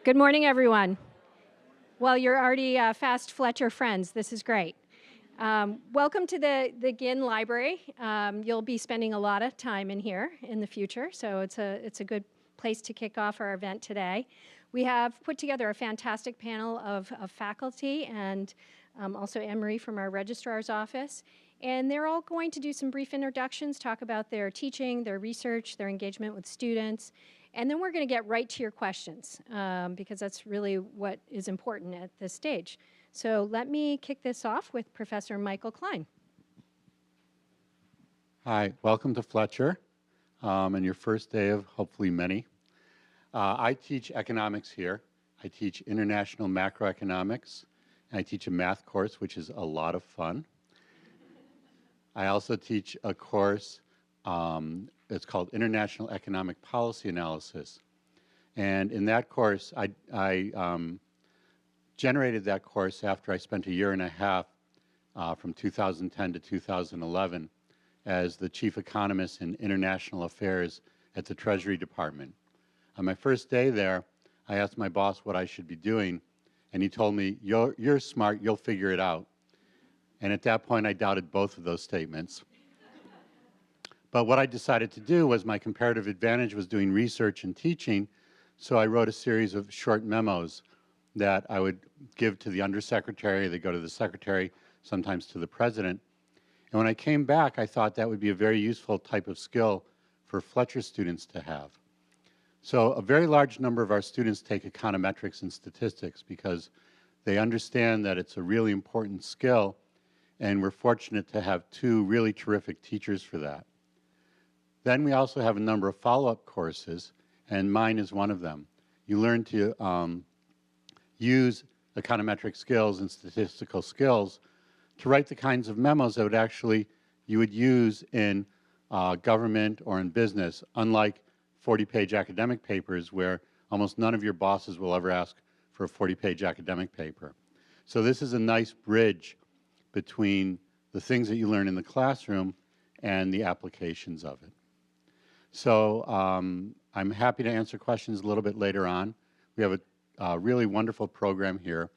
Good morning, everyone. Well, you're already fast Fletcher friends. This is great. Welcome to the Ginn Library. You'll be spending a lot of time in here in the future, so it's a good place to kick off our event today. We have put together a fantastic panel of faculty and also Anne-Marie from our registrar's office. And they're all going to do some brief introductions, talk about their teaching, their research, their engagement with students. And then we're going to get right to your questions because that's really what is important at this stage. So let me kick this off with Professor Michael Klein. Hi, welcome to Fletcher and your first day of hopefully many. I teach economics here. I teach international macroeconomics. And I teach a math course, which is a lot of fun. I also teach a course, it's called International Economic Policy Analysis. And in that course, I generated that course after I spent a year and a half from 2010 to 2011 as the chief economist in international affairs at the Treasury Department. On my first day there, I asked my boss what I should be doing, and he told me, you're smart, you'll figure it out. And at that point, I doubted both of those statements. But what I decided to do was my comparative advantage was doing research and teaching, so I wrote a series of short memos that I would give to the undersecretary, they go to the secretary, sometimes to the president. And when I came back, I thought that would be a very useful type of skill for Fletcher students to have. So a very large number of our students take econometrics and statistics because they understand that it's a really important skill, and we're fortunate to have two really terrific teachers for that. Then we also have a number of follow-up courses, and mine is one of them. You learn to use econometric skills and statistical skills to write the kinds of memos that you would use in government or in business, unlike 40-page academic papers where almost none of your bosses will ever ask for a 40-page academic paper. So this is a nice bridge between the things that you learn in the classroom and the applications of it. So I'm happy to answer questions a little bit later on. We have a really wonderful program here,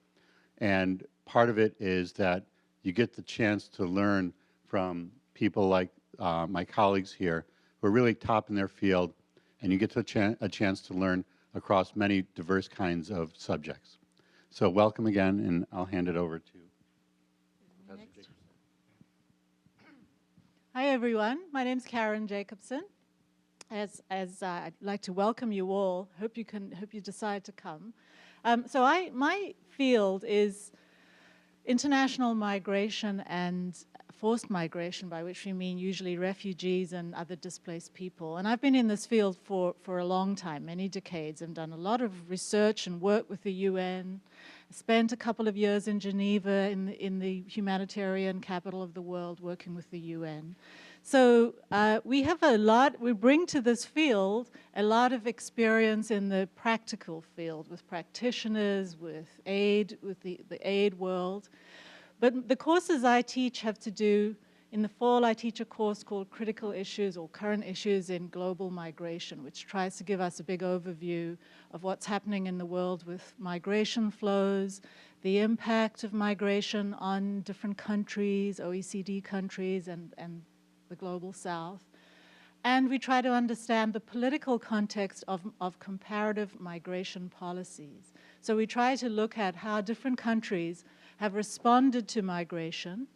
and part of it is that you get the chance to learn from people like my colleagues here who are really top in their field, and you get a chance to learn across many diverse kinds of subjects. So welcome again, and I'll hand it over to Professor Jacobson. Hi, everyone. My name is Karen Jacobson. I'd like to welcome you all. Hope you decide to come. My field is international migration and forced migration, by which we mean usually refugees and other displaced people. And I've been in this field for a long time, many decades, and done a lot of research and work with the UN. Spent a couple of years in Geneva in the humanitarian capital of the world working with the UN. So we bring to this field a lot of experience in the practical field with practitioners, with the aid world. But the courses I teach have to do, in the fall I teach a course called Critical Issues or Current Issues in Global Migration, which tries to give us a big overview of what's happening in the world with migration flows, the impact of migration on different countries, OECD countries, and the global south. And we try to understand the political context of comparative migration policies. So we try to look at how different countries have responded to migration,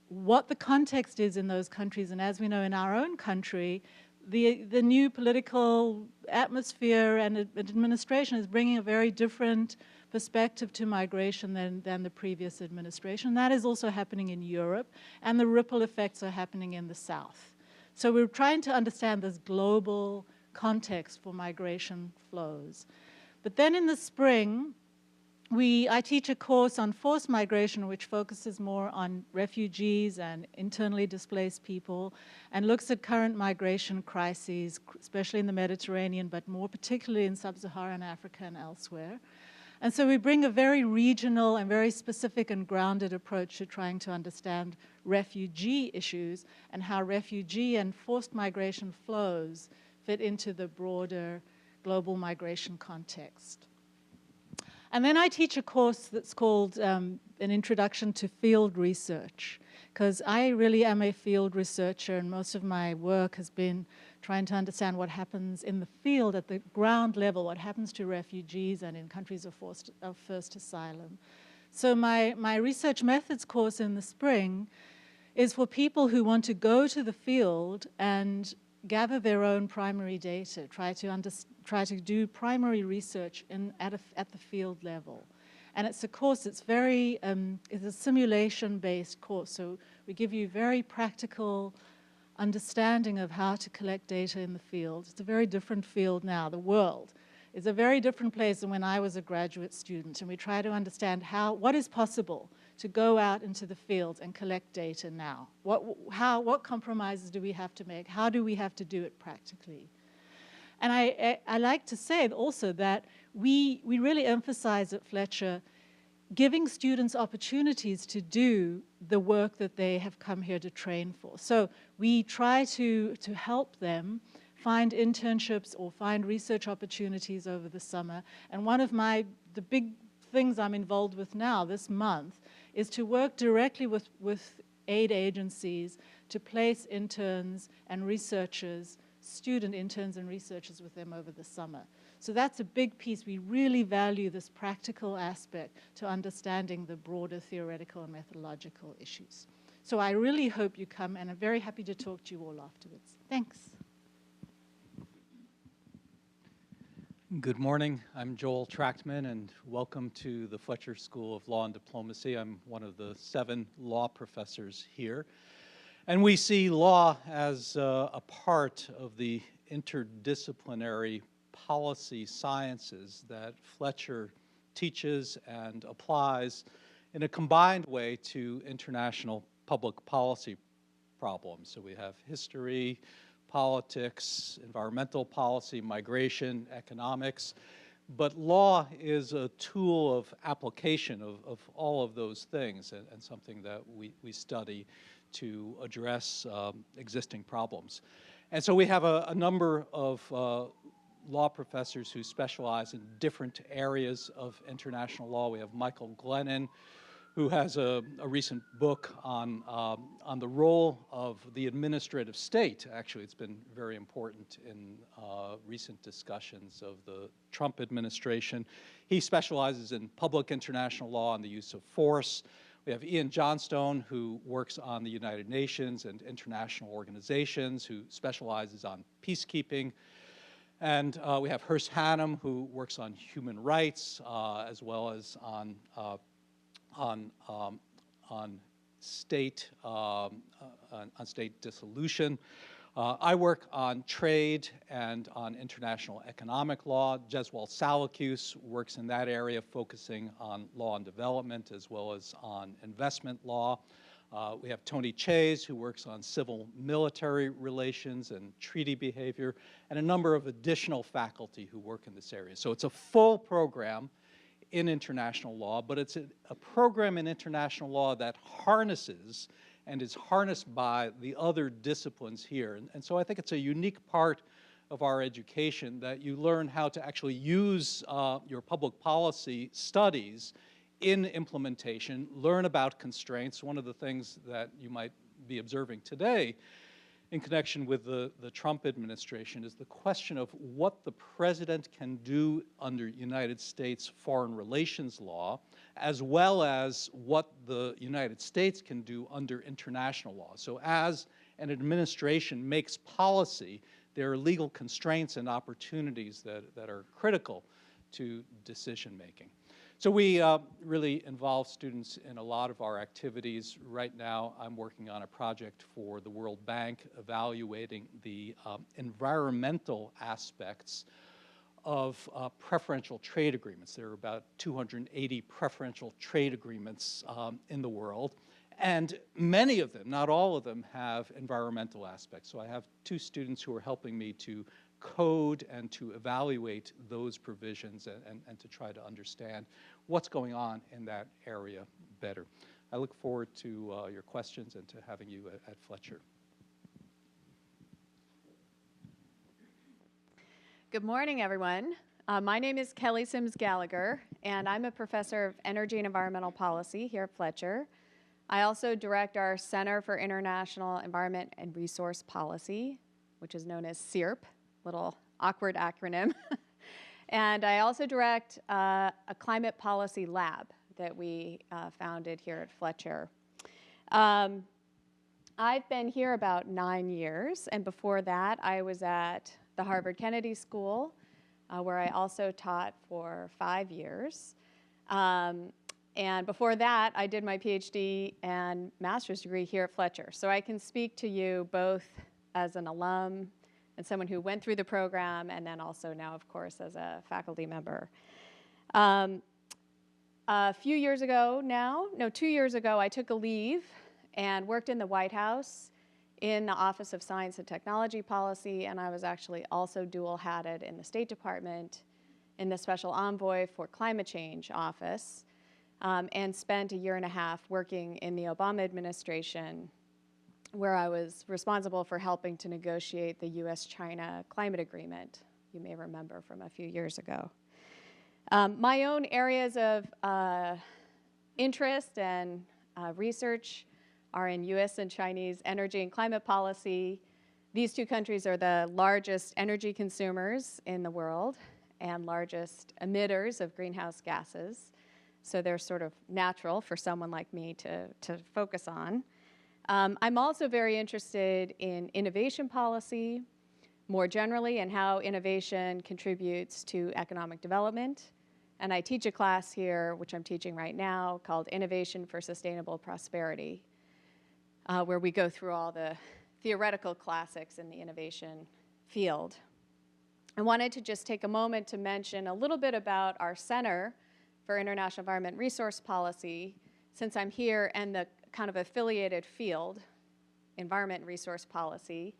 what the context is in those countries, and as we know in our own country, the new political atmosphere and administration is bringing a very different perspective to migration than the previous administration. That is also happening in Europe, and the ripple effects are happening in the South. So we're trying to understand this global context for migration flows. But then in the spring, I teach a course on forced migration, which focuses more on refugees and internally displaced people, and looks at current migration crises, especially in the Mediterranean, but more particularly in sub-Saharan Africa and elsewhere. And so we bring a very regional and very specific and grounded approach to trying to understand refugee issues and how refugee and forced migration flows fit into the broader global migration context. And then I teach a course that's called An Introduction to Field Research, because I really am a field researcher, and most of my work has been trying to understand what happens in the field at the ground level, what happens to refugees and in countries of first asylum. So my research methods course in the spring is for people who want to go to the field and gather their own primary data, try to do primary research at the field level. And it's a course, it's a simulation-based course, so we give you very practical understanding of how to collect data in the field. It's a very different field now. The world is a very different place than when I was a graduate student, and we try to understand what is possible to go out into the field and collect data now. What compromises do we have to make? How do we have to do it practically? And I like to say also that we really emphasize at Fletcher giving students opportunities to do the work that they have come here to train for. So we try to help them find internships or find research opportunities over the summer. And one of the big things I'm involved with now this month is to work directly with aid agencies to place interns and researchers, student interns and researchers with them over the summer. So that's a big piece. We really value this practical aspect to understanding the broader theoretical and methodological issues. So I really hope you come, and I'm very happy to talk to you all afterwards. Thanks. Good morning. I'm Joel Trachtman, and welcome to the Fletcher School of Law and Diplomacy. I'm one of the 7 law professors here. And we see law as a part of the interdisciplinary policy sciences that Fletcher teaches and applies in a combined way to international public policy problems. So we have history, politics, environmental policy, migration, economics, but law is a tool of application of all of those things, and something that we study to address existing problems. And so we have a number of law professors who specialize in different areas of international law. We have Michael Glennon, who has a recent book on the role of the administrative state. Actually, it's been very important in recent discussions of the Trump administration. He specializes in public international law and the use of force. We have Ian Johnstone, who works on the United Nations and international organizations, who specializes on peacekeeping. And we have Hurst Hannum, who works on human rights, as well as on state dissolution. I work on trade and on international economic law. Jeswal Salakus works in that area, focusing on law and development as well as on investment law. We have Tony Chase, who works on civil-military relations and treaty behavior, and a number of additional faculty who work in this area. So it's a full program in international law, but it's a program in international law that harnesses and is harnessed by the other disciplines here. And so I think it's a unique part of our education that you learn how to actually use your public policy studies in implementation, learn about constraints. One of the things that you might be observing today in connection with the Trump administration is the question of what the president can do under United States foreign relations law, as well as what the United States can do under international law. So as an administration makes policy, there are legal constraints and opportunities that are critical to decision making. So we really involve students in a lot of our activities. Right now, I'm working on a project for the World Bank evaluating the environmental aspects of preferential trade agreements. There are about 280 preferential trade agreements in the world, and many of them, not all of them, have environmental aspects. So I have 2 students who are helping me to code and to evaluate those provisions and to try to understand what's going on in that area better. I look forward to your questions and to having you at Fletcher. Good morning, everyone. My name is Kelly Sims Gallagher, and I'm a professor of energy and environmental policy here at Fletcher. I also direct our Center for International Environment and Resource Policy, which is known as CEIRP, little awkward acronym. And I also direct a climate policy lab that we founded here at Fletcher. I've been here about 9 years, and before that, I was at the Harvard Kennedy School, where I also taught for 5 years. And before that, I did my PhD and master's degree here at Fletcher. So I can speak to you both as an alum and someone who went through the program, and then also now, of course, as a faculty member. A few years ago now, no, 2 years ago, I took a leave and worked in the White House in the Office of Science and Technology Policy, and I was actually also dual-hatted in the State Department in the Special Envoy for Climate Change office, and spent a year and a half working in the Obama administration, where I was responsible for helping to negotiate the US-China climate agreement, you may remember from a few years ago. My own areas of interest and research are in US and Chinese energy and climate policy. These two countries are the largest energy consumers in the world and largest emitters of greenhouse gases. So they're sort of natural for someone like me to focus on. I'm also very interested in innovation policy more generally and how innovation contributes to economic development. And I teach a class here, which I'm teaching right now, called Innovation for Sustainable Prosperity, where we go through all the theoretical classics in the innovation field. I wanted to just take a moment to mention a little bit about our Center for International Environment and Resource Policy, since I'm here, and the kind of affiliated field, Environment and Resource Policy,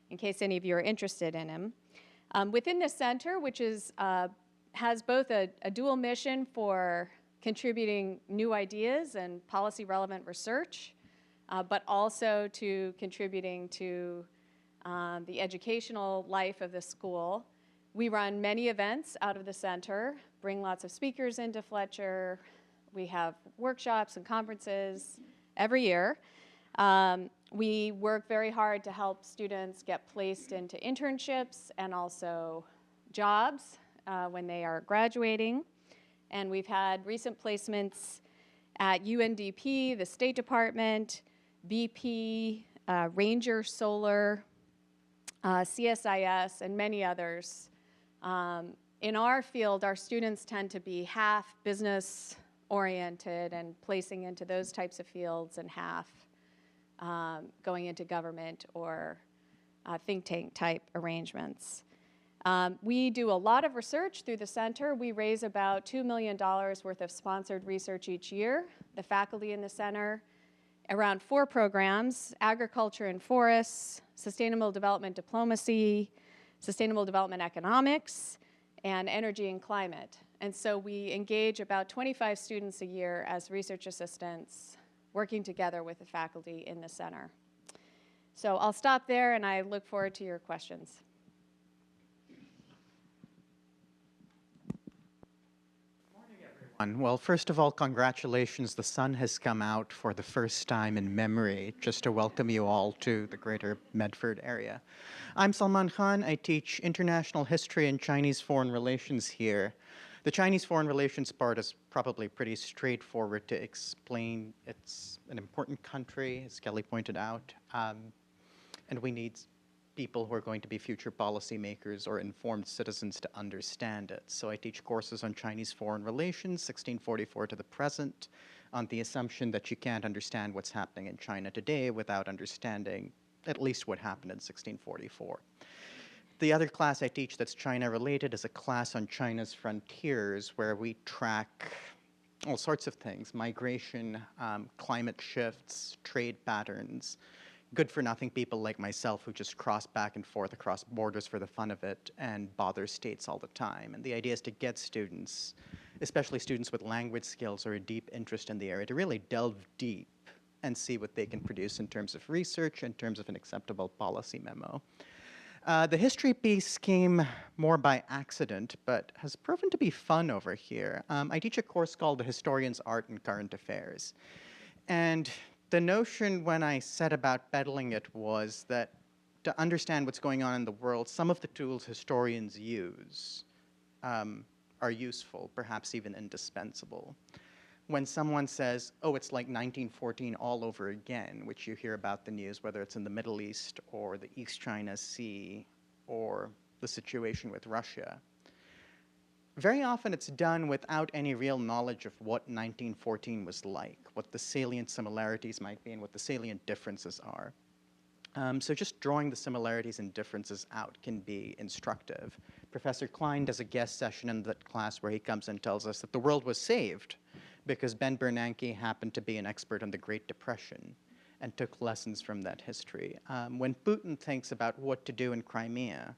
in case any of you are interested in him. Within the center, which is, has both a dual mission for contributing new ideas and policy-relevant research, but also to contributing to the educational life of the school. We run many events out of the center, bring lots of speakers into Fletcher. We have workshops and conferences every year. We work very hard to help students get placed into internships and also jobs when they are graduating. And we've had recent placements at UNDP, the State Department, BP, Ranger Solar, CSIS, and many others. In our field, our students tend to be half business-oriented and placing into those types of fields, and half going into government or think tank type arrangements. We do a lot of research through the center. We raise about $2 million worth of sponsored research each year. The faculty in the center, around 4 programs: agriculture and forests, sustainable development diplomacy, sustainable development economics, and energy and climate. And so we engage about 25 students a year as research assistants, working together with the faculty in the center. So I'll stop there, and I look forward to your questions. Well, first of all, congratulations. The sun has come out for the first time in memory, just to welcome you all to the greater Medford area. I'm Salman Khan. I teach international history and Chinese foreign relations here. The Chinese foreign relations part is probably pretty straightforward to explain. It's an important country, as Kelly pointed out, and we need people who are going to be future policymakers or informed citizens to understand it. So I teach courses on Chinese foreign relations, 1644 to the present, on the assumption that you can't understand what's happening in China today without understanding at least what happened in 1644. The other class I teach that's China-related is a class on China's frontiers, where we track all sorts of things: migration, climate shifts, trade patterns, good-for-nothing people like myself who just cross back and forth across borders for the fun of it and bother states all the time. And the idea is to get students, especially students with language skills or a deep interest in the area, to really delve deep and see what they can produce in terms of research, in terms of an acceptable policy memo. The history piece came more by accident, but has proven to be fun over here. I teach a course called The Historian's Art in Current Affairs. And the notion when I set about peddling it was that to understand what's going on in the world, some of the tools historians use are useful, perhaps even indispensable. When someone says, oh, it's like 1914 all over again, which you hear about the news, whether it's in the Middle East or the East China Sea or the situation with Russia, very often it's done without any real knowledge of what 1914 was like, what the salient similarities might be, and what the salient differences are. So just drawing the similarities and differences out can be instructive. Professor Klein does a guest session in that class where he comes and tells us that the world was saved because Ben Bernanke happened to be an expert on the Great Depression and took lessons from that history. When Putin thinks about what to do in Crimea,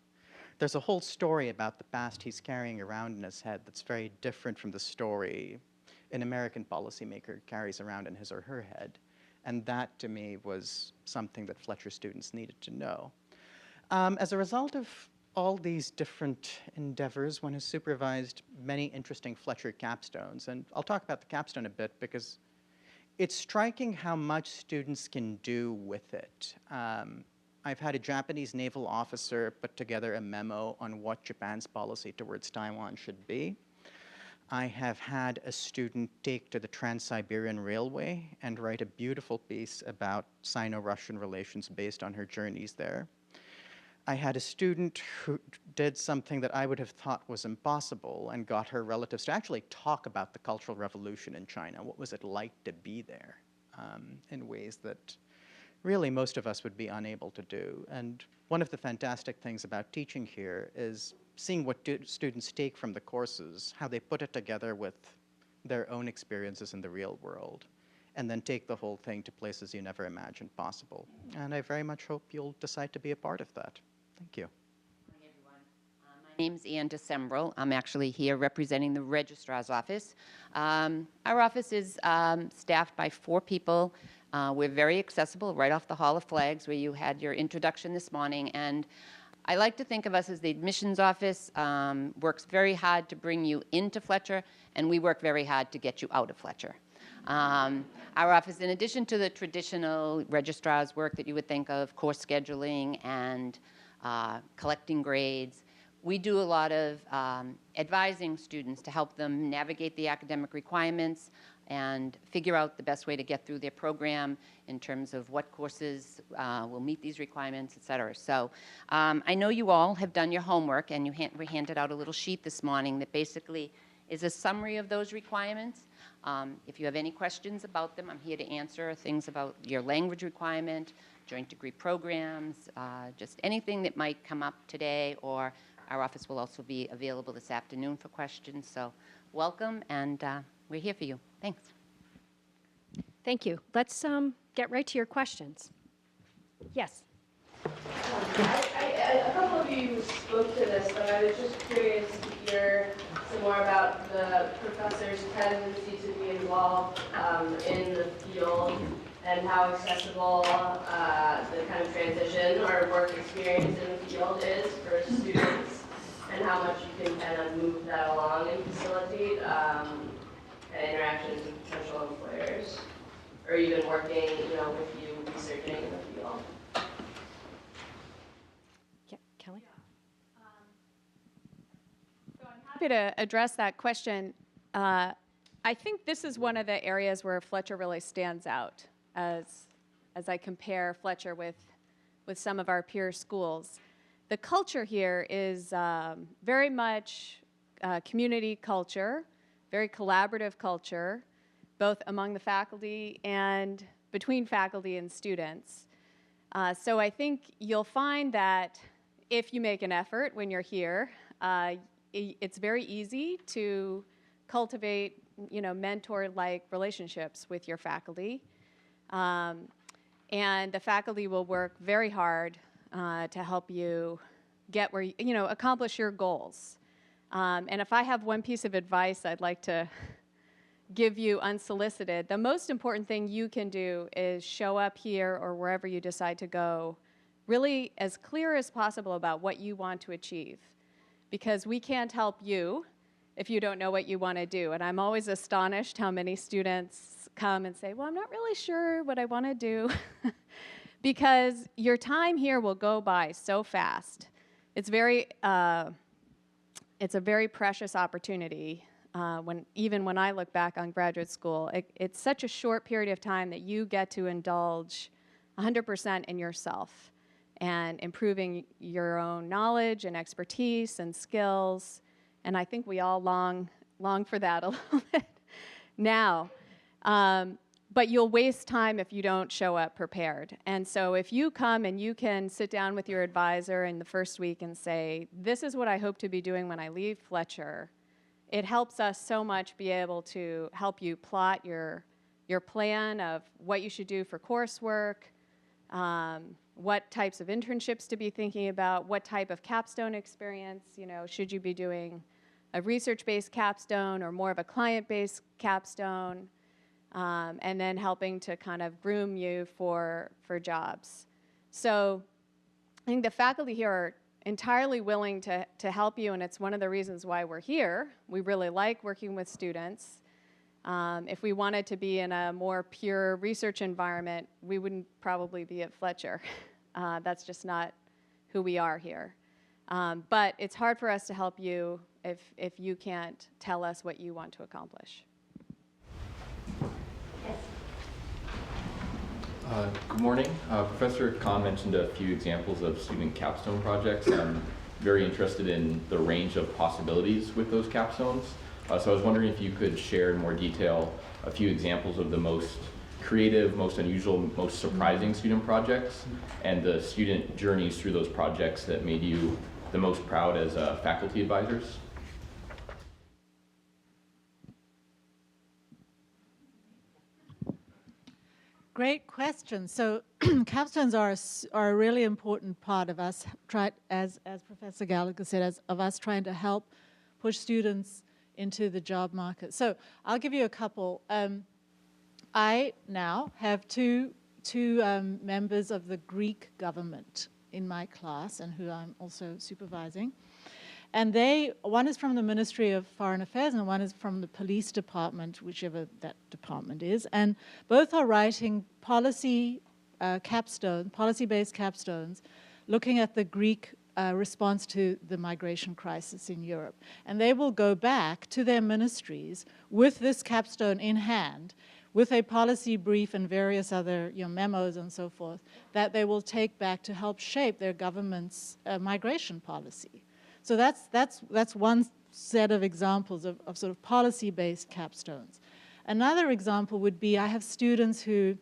there's a whole story about the past he's carrying around in his head that's very different from the story an American policymaker carries around in his or her head. And that, to me, was something that Fletcher students needed to know. As a result of all these different endeavors, one has supervised many interesting Fletcher capstones. And I'll talk about the capstone a bit because it's striking how much students can do with it. I've had a Japanese naval officer put together a memo on what Japan's policy towards Taiwan should be. I have had a student take to the Trans-Siberian Railway and write a beautiful piece about Sino-Russian relations based on her journeys there. I had a student who did something that I would have thought was impossible and got her relatives to actually talk about the Cultural Revolution in China. What was it like to be there in ways that really most of us would be unable to do. And one of the fantastic things about teaching here is seeing what students take from the courses, how they put it together with their own experiences in the real world, and then take the whole thing to places you never imagined possible. And I very much hope you'll decide to be a part of that. Thank you. Hi, everyone. My name's Ann Decembral. I'm actually here representing the Registrar's Office. Our office is staffed by 4 people. We're very accessible, right off the Hall of Flags, where you had your introduction this morning. And I like to think of us as the admissions office, works very hard to bring you into Fletcher, and we work very hard to get you out of Fletcher. Our office, in addition to the traditional registrar's work that you would think of, course scheduling and collecting grades, we do a lot of advising students to help them navigate the academic requirements and figure out the best way to get through their program in terms of what courses will meet these requirements, et cetera. So I know you all have done your homework, and we handed out a little sheet this morning that basically is a summary of those requirements. If you have any questions about them, I'm here to answer things about your language requirement, joint degree programs, just anything that might come up today, or our office will also be available this afternoon for questions. So welcome, and we're here for you. Thanks. Thank you. Let's get right to your questions. Yes. A couple of you spoke to this, but I was just curious to hear some more about the professor's tendency to be involved in the field and how accessible the kind of transition or work experience in the field is for students, and how much you can kind of move that along and facilitate interactions with potential employers, or even working, with you researching in the field. Yeah, Kelly? So I'm happy to address that question. I think this is one of the areas where Fletcher really stands out as I compare Fletcher with some of our peer schools. The culture here is very much community culture, very collaborative culture, both among the faculty and between faculty and students. So I think you'll find that if you make an effort when you're here, it's very easy to cultivate, mentor-like relationships with your faculty. And the faculty will work very hard to help you get where, accomplish your goals. And if I have one piece of advice I'd like to give you unsolicited, the most important thing you can do is show up here or wherever you decide to go really as clear as possible about what you want to achieve, because we can't help you if you don't know what you want to do. And I'm always astonished how many students come and say, well, I'm not really sure what I want to do, because your time here will go by so fast. It's a very precious opportunity. Even when I look back on graduate school, it's such a short period of time that you get to indulge 100% in yourself and improving your own knowledge and expertise and skills. And I think we all long for that a little bit now. But you'll waste time if you don't show up prepared. And so if you come and you can sit down with your advisor in the first week and say, this is what I hope to be doing when I leave Fletcher, it helps us so much be able to help you plot your plan of what you should do for coursework, what types of internships to be thinking about, what type of capstone experience, should you be doing a research-based capstone or more of a client-based capstone, and then helping to kind of groom you for jobs. So I think the faculty here are entirely willing to help you, and it's one of the reasons why we're here. We really like working with students. If we wanted to be in a more pure research environment, we wouldn't probably be at Fletcher. That's just not who we are here. But it's hard for us to help you if you can't tell us what you want to accomplish. Good morning. Professor Kahn mentioned a few examples of student capstone projects. I'm very interested in the range of possibilities with those capstones. So I was wondering if you could share in more detail a few examples of the most creative, most unusual, most surprising student projects, and the student journeys through those projects that made you the most proud as faculty advisors. Great question. So capstones are a really important part of us, as Professor Gallagher said, of us trying to help push students into the job market. So I'll give you a couple. I now have two members of the Greek government in my class, and who I'm also supervising. And one is from the Ministry of Foreign Affairs and one is from the police department, whichever that department is. And both are writing policy-based capstones, looking at the Greek response to the migration crisis in Europe. And they will go back to their ministries with this capstone in hand, with a policy brief and various other memos and so forth, that they will take back to help shape their government's migration policy. So that's one set of examples of sort of policy-based capstones. Another example would be I have students who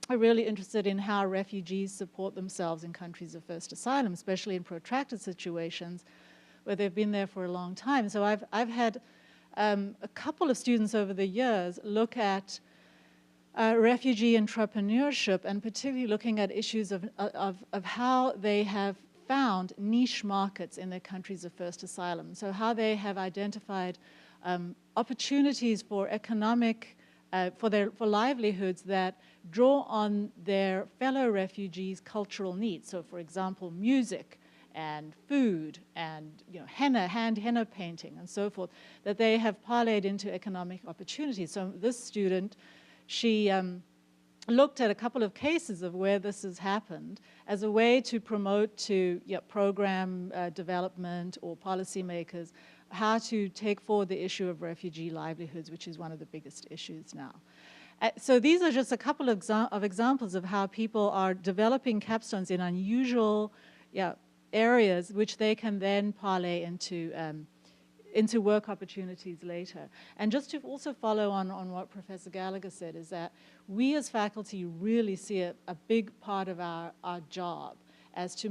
are really interested in how refugees support themselves in countries of first asylum, especially in protracted situations where they've been there for a long time. So I've had a couple of students over the years look at refugee entrepreneurship, and particularly looking at issues of how they have found niche markets in their countries of first asylum. So how they have identified opportunities for economic, for livelihoods that draw on their fellow refugees' cultural needs. So for example, music and food and hand henna painting and so forth, that they have parlayed into economic opportunities. So this student, she looked at a couple of cases of where this has happened as a way to promote to program development or policymakers how to take forward the issue of refugee livelihoods, which is one of the biggest issues now. So these are just a couple of examples of how people are developing capstones in unusual areas, which they can then parlay into work opportunities later. And just to also follow on what Professor Gallagher said, is that we as faculty really see a big part of our job as to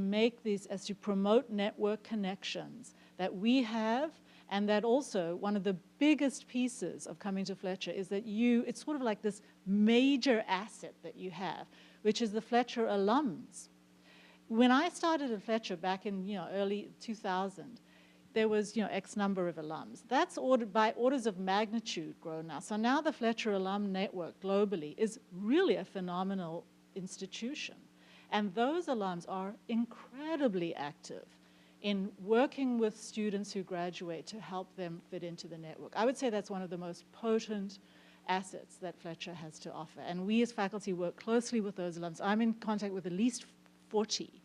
promote network connections that we have, and that also one of the biggest pieces of coming to Fletcher is that it's sort of like this major asset that you have, which is the Fletcher alums. When I started at Fletcher back in early 2000, there was X number of alums. That's by orders of magnitude grown now. So now the Fletcher Alum Network globally is really a phenomenal institution. And those alums are incredibly active in working with students who graduate to help them fit into the network. I would say that's one of the most potent assets that Fletcher has to offer. And we as faculty work closely with those alums. I'm in contact with at least 40,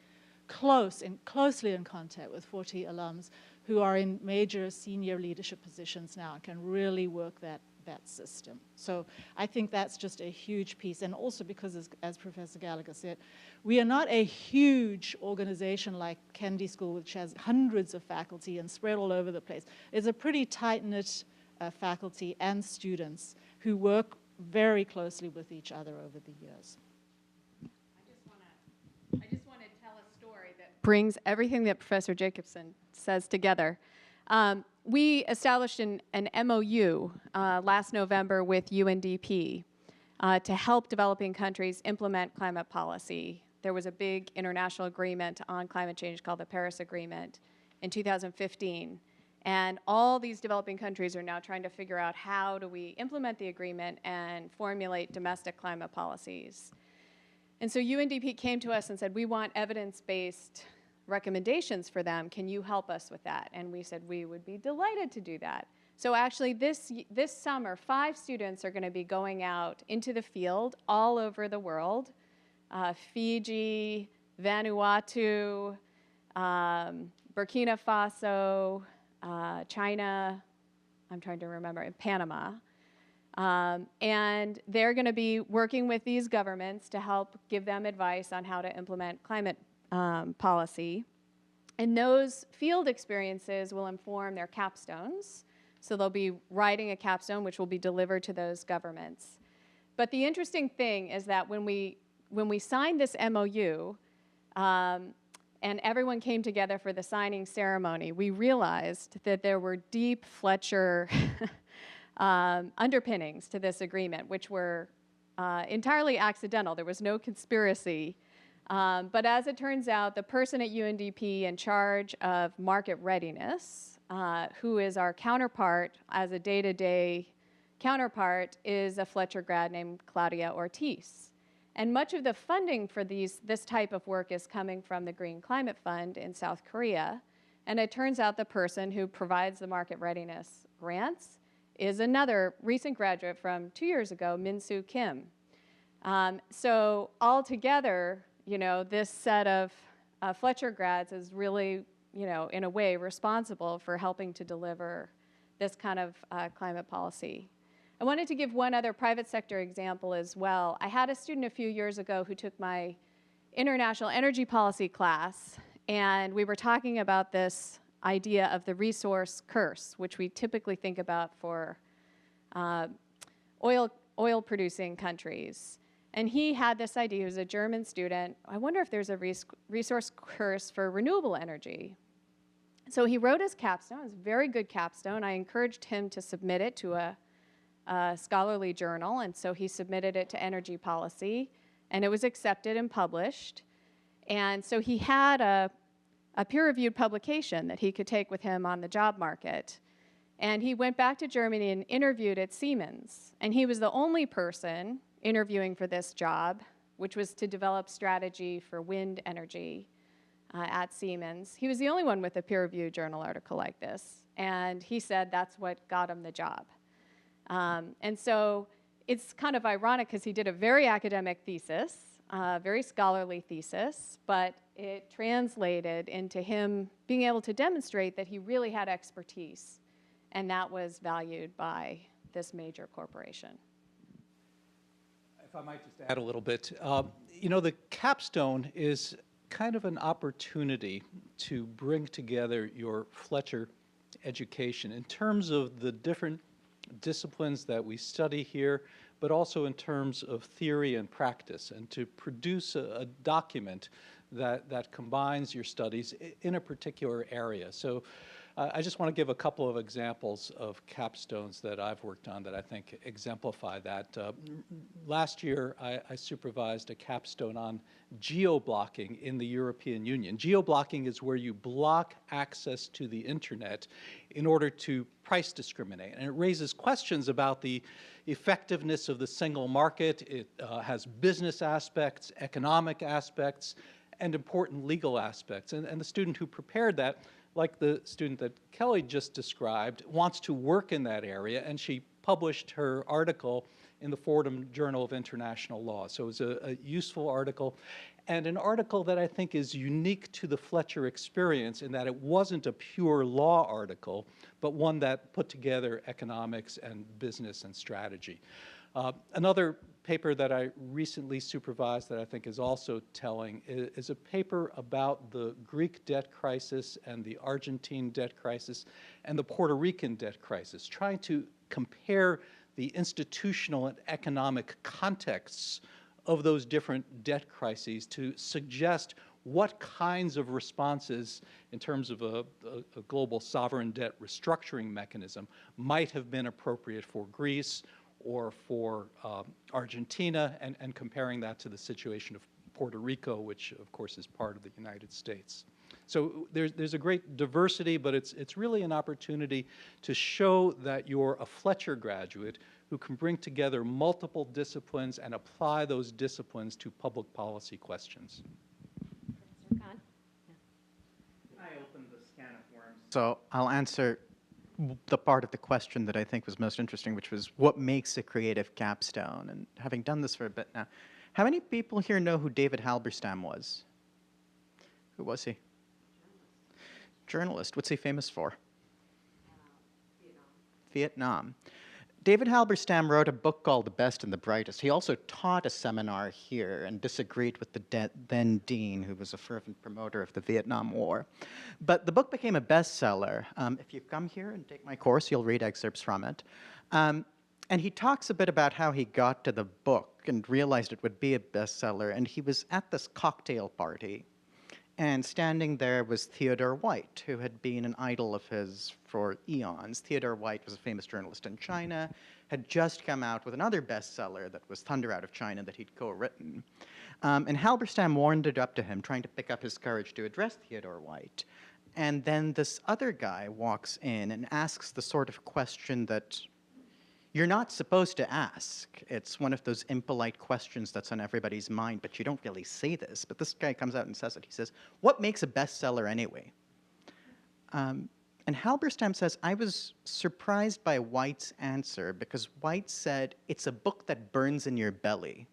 closely in contact with 40 alums who are in major senior leadership positions now and can really work that system. So I think that's just a huge piece. And also because, as Professor Gallagher said, we are not a huge organization like Kennedy School, which has hundreds of faculty and spread all over the place. It's a pretty tight-knit faculty and students who work very closely with each other over the years. I just want to tell a story that brings everything that Professor Jacobson says together. We established an MOU last November with UNDP to help developing countries implement climate policy. There was a big international agreement on climate change called the Paris Agreement in 2015. And all these developing countries are now trying to figure out how do we implement the agreement and formulate domestic climate policies. And so UNDP came to us and said, we want evidence-based recommendations for them. Can you help us with that? And we said we would be delighted to do that. So actually this summer, 5 students are going to be going out into the field all over the world, Fiji, Vanuatu, Burkina Faso, China, I'm trying to remember, and Panama. And they're going to be working with these governments to help give them advice on how to implement climate policy. And those field experiences will inform their capstones. So they'll be writing a capstone which will be delivered to those governments. But the interesting thing is that when we signed this MOU, and everyone came together for the signing ceremony, we realized that there were deep Fletcher underpinnings to this agreement, which were entirely accidental. There was no conspiracy. But as it turns out, the person at UNDP in charge of market readiness, who is our counterpart as a day-to-day counterpart, is a Fletcher grad named Claudia Ortiz. And much of the funding for this type of work is coming from the Green Climate Fund in South Korea. And it turns out the person who provides the market readiness grants is another recent graduate from 2 years ago, Min-Soo Kim. So altogether, this set of Fletcher grads is really, in a way, responsible for helping to deliver this kind of climate policy. I wanted to give one other private sector example as well. I had a student a few years ago who took my international energy policy class, and we were talking about this idea of the resource curse, which we typically think about for oil-producing countries. And he had this idea, he was a German student, I wonder if there's a resource curse for renewable energy. So he wrote his capstone, it was a very good capstone. I encouraged him to submit it to a scholarly journal, and so he submitted it to Energy Policy, and it was accepted and published. And so he had a peer-reviewed publication that he could take with him on the job market. And he went back to Germany and interviewed at Siemens. And he was the only person interviewing for this job, which was to develop strategy for wind energy at Siemens. He was the only one with a peer-reviewed journal article like this. And he said that's what got him the job. And so it's kind of ironic because he did a very academic thesis, very scholarly thesis, but it translated into him being able to demonstrate that he really had expertise, and that was valued by this major corporation. If I might just add a little bit, the capstone is kind of an opportunity to bring together your Fletcher education in terms of the different disciplines that we study here, but also in terms of theory and practice, and to produce a document that combines your studies in a particular area. So I just want to give a couple of examples of capstones that I've worked on that I think exemplify that. Last year, I supervised a capstone on geo-blocking in the European Union. Geo-blocking is where you block access to the internet in order to price discriminate. And it raises questions about the effectiveness of the single market. It has business aspects, economic aspects, and important legal aspects. And the student who prepared that, like the student that Kelly just described, wants to work in that area, and she published her article in the Fordham Journal of International Law. So it was a useful article, and an article that I think is unique to the Fletcher experience in that it wasn't a pure law article, but one that put together economics and business and strategy. Another paper that I recently supervised that I think is also telling is a paper about the Greek debt crisis and the Argentine debt crisis and the Puerto Rican debt crisis, trying to compare the institutional and economic contexts of those different debt crises to suggest what kinds of responses in terms of a global sovereign debt restructuring mechanism might have been appropriate for Greece or for Argentina, and comparing that to the situation of Puerto Rico, which of course is part of the United States. So there's a great diversity, but it's really an opportunity to show that you're a Fletcher graduate who can bring together multiple disciplines and apply those disciplines to public policy questions. Professor Khan? I opened this can of worms. So I'll answer the part of the question that I think was most interesting, which was what makes a creative capstone? And having done this for a bit now, how many people here know who David Halberstam was? Who was he? Journalist. What's he famous for? Vietnam. David Halberstam wrote a book called The Best and the Brightest. He also taught a seminar here and disagreed with the then dean, who was a fervent promoter of the Vietnam War. But the book became a bestseller. If you come here and take my course, you'll read excerpts from it. And he talks a bit about how he got to the book and realized it would be a bestseller. And he was at this cocktail party, and standing there was Theodore White, who had been an idol of his for eons. Theodore White was a famous journalist in China, had just come out with another bestseller that was Thunder Out of China that he'd co-written. And Halberstam wandered up to him, trying to pick up his courage to address Theodore White. And then this other guy walks in and asks the sort of question that you're not supposed to ask. It's one of those impolite questions that's on everybody's mind, but you don't really say this. But this guy comes out and says it. He says, what makes a bestseller anyway? And Halberstam says, I was surprised by White's answer because White said, it's a book that burns in your belly.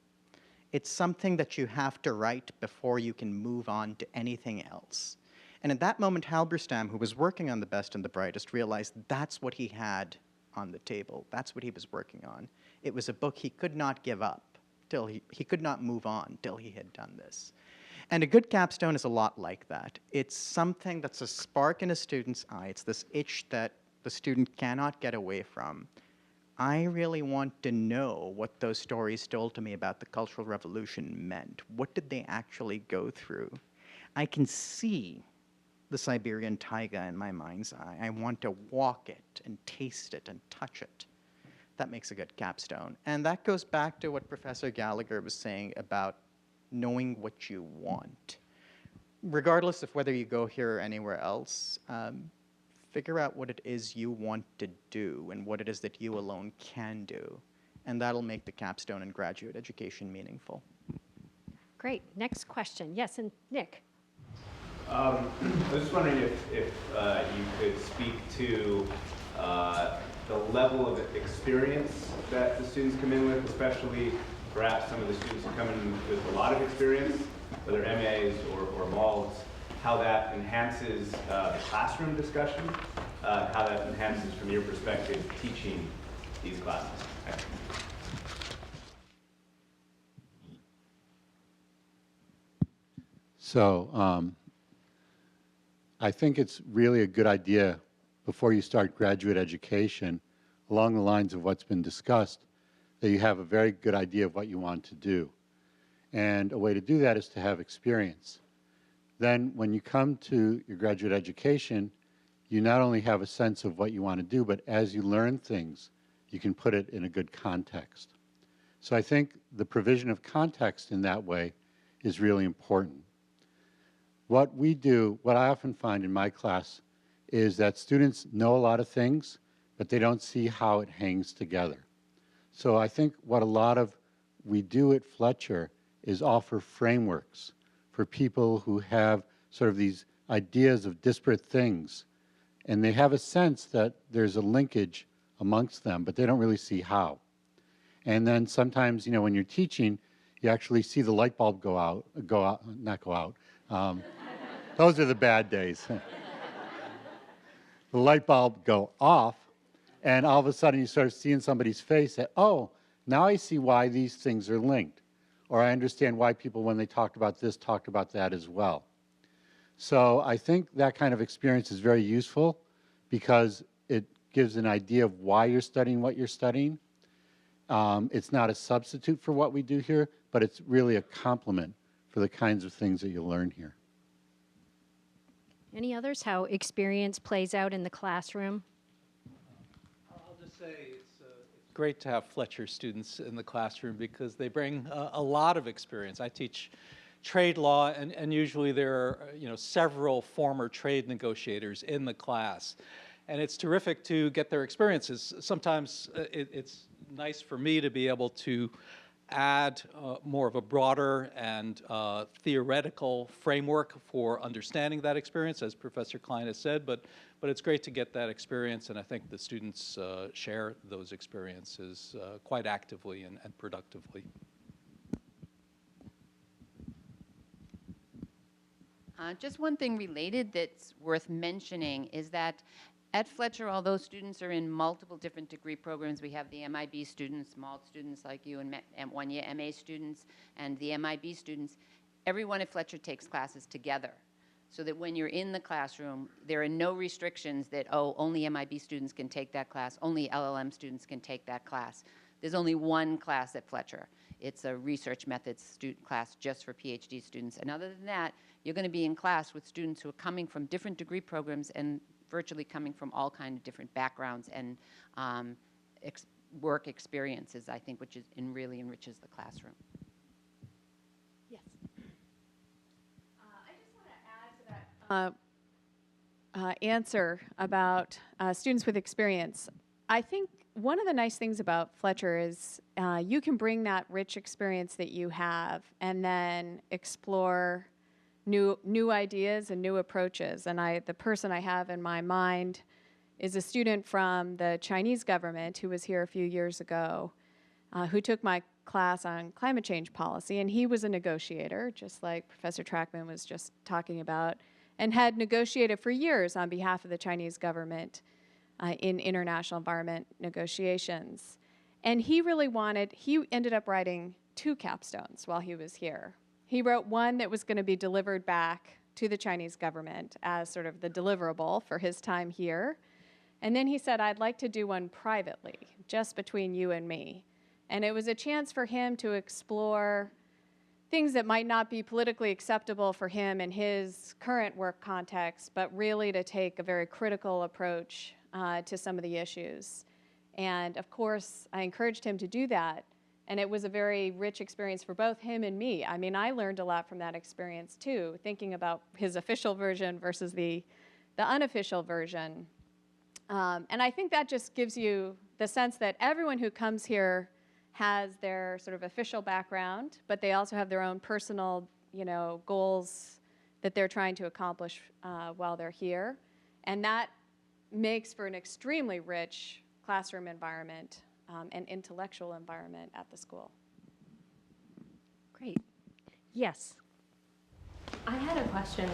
It's something that you have to write before you can move on to anything else. And at that moment, Halberstam, who was working on The Best and the Brightest, realized that's what he had on the table. That's what he was working on. It was a book he could not give up till he could not move on till he had done this. And a good capstone is a lot like that. It's something that's a spark in a student's eye. It's this itch that the student cannot get away from. I really want to know what those stories told to me about the Cultural Revolution meant. What did they actually go through? I can see the Siberian taiga in my mind's eye. I want to walk it and taste it and touch it. That makes a good capstone. And that goes back to what Professor Gallagher was saying about knowing what you want. Regardless of whether you go here or anywhere else, figure out what it is you want to do and what it is that you alone can do. And that'll make the capstone in graduate education meaningful. Great. Next question. Yes, and Nick. I was just wondering if you could speak to the level of experience that the students come in with, especially perhaps some of the students who come in with a lot of experience, whether MAs or MALDs, how that enhances the classroom discussion, how that enhances, from your perspective, teaching these classes. So I think it's really a good idea before you start graduate education, along the lines of what's been discussed, that you have a very good idea of what you want to do. And a way to do that is to have experience. Then when you come to your graduate education, you not only have a sense of what you want to do, but as you learn things, you can put it in a good context. So I think the provision of context in that way is really important. What we do, what I often find in my class, is that students know a lot of things, but they don't see how it hangs together. So I think what a lot of we do at Fletcher is offer frameworks for people who have sort of these ideas of disparate things, and they have a sense that there's a linkage amongst them, but they don't really see how. And then sometimes, you know, when you're teaching, you actually see the light bulb not go out. Those are the bad days. The light bulb go off, and all of a sudden you start seeing somebody's face that, oh, now I see why these things are linked. Or I understand why people, when they talked about this, talked about that as well. So I think that kind of experience is very useful because it gives an idea of why you're studying what you're studying. It's not a substitute for what we do here, but it's really a complement for the kinds of things that you learn here. Any others? How experience plays out in the classroom? I'll just say it's great to have Fletcher students in the classroom because they bring a lot of experience. I teach trade law, and usually there are several former trade negotiators in the class. And it's terrific to get their experiences. Sometimes it's nice for me to be able to add more of a broader and theoretical framework for understanding that experience, as Professor Klein has said, but it's great to get that experience, and I think the students share those experiences quite actively and productively. Just one thing related that's worth mentioning is that at Fletcher, although students are in multiple different degree programs, we have the MIB students, MALT students like you, and one-year MA students, and the MIB students. Everyone at Fletcher takes classes together, so that when you're in the classroom, there are no restrictions that, oh, only MIB students can take that class, only LLM students can take that class. There's only one class at Fletcher. It's a research methods student class just for PhD students. And other than that, you're going to be in class with students who are coming from different degree programs and virtually coming from all kinds of different backgrounds and work experiences, I think, which really enriches the classroom. Yes. I just want to add to that answer about students with experience. I think one of the nice things about Fletcher is you can bring that rich experience that you have and then explore new ideas and new approaches. And the person I have in my mind is a student from the Chinese government who was here a few years ago, who took my class on climate change policy. And he was a negotiator, just like Professor Trackman was just talking about, and had negotiated for years on behalf of the Chinese government in international environment negotiations. And he ended up writing 2 capstones while he was here. He wrote one that was going to be delivered back to the Chinese government as sort of the deliverable for his time here. And then he said, I'd like to do one privately, just between you and me. And it was a chance for him to explore things that might not be politically acceptable for him in his current work context, but really to take a very critical approach to some of the issues. And of course, I encouraged him to do that. And it was a very rich experience for both him and me. I mean, I learned a lot from that experience too, thinking about his official version versus the unofficial version. And I think that just gives you the sense that everyone who comes here has their sort of official background, but they also have their own personal, goals that they're trying to accomplish while they're here. And that makes for an extremely rich classroom environment and intellectual environment at the school. Great. Yes. I had a question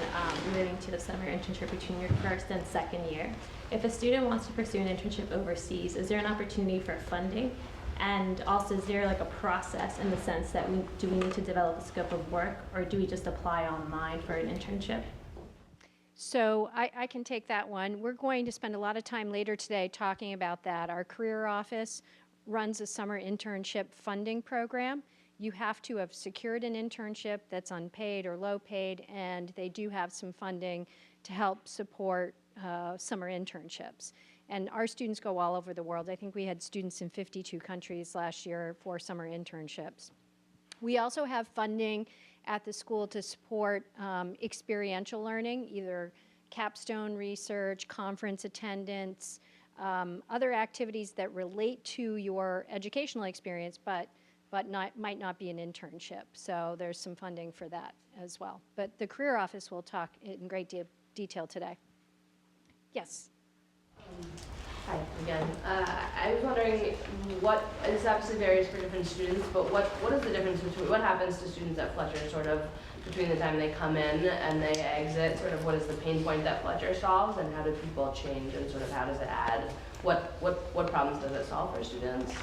relating to the summer internship between your first and second year. If a student wants to pursue an internship overseas, is there an opportunity for funding? And also, is there like a process in the sense that do we need to develop a scope of work, or do we just apply online for an internship? So I can take that one. We're going to spend a lot of time later today talking about that. Our career office runs a summer internship funding program. You have to have secured an internship that's unpaid or low paid, and they do have some funding to help support summer internships. And our students go all over the world. I think we had students in 52 countries last year for summer internships. We also have funding at the school to support experiential learning, either capstone research, conference attendance, other activities that relate to your educational experience, but might not be an internship. So there's some funding for that as well. But the Career Office will talk in great detail today. Yes? Hi, again. I was wondering and this obviously varies for different students, but what is the difference between, what happens to students at Fletcher sort of between the time they come in and they exit, sort of what is the pain point that Fletcher solves, and how do people change, and sort of how does it add, what problems does it solve for students?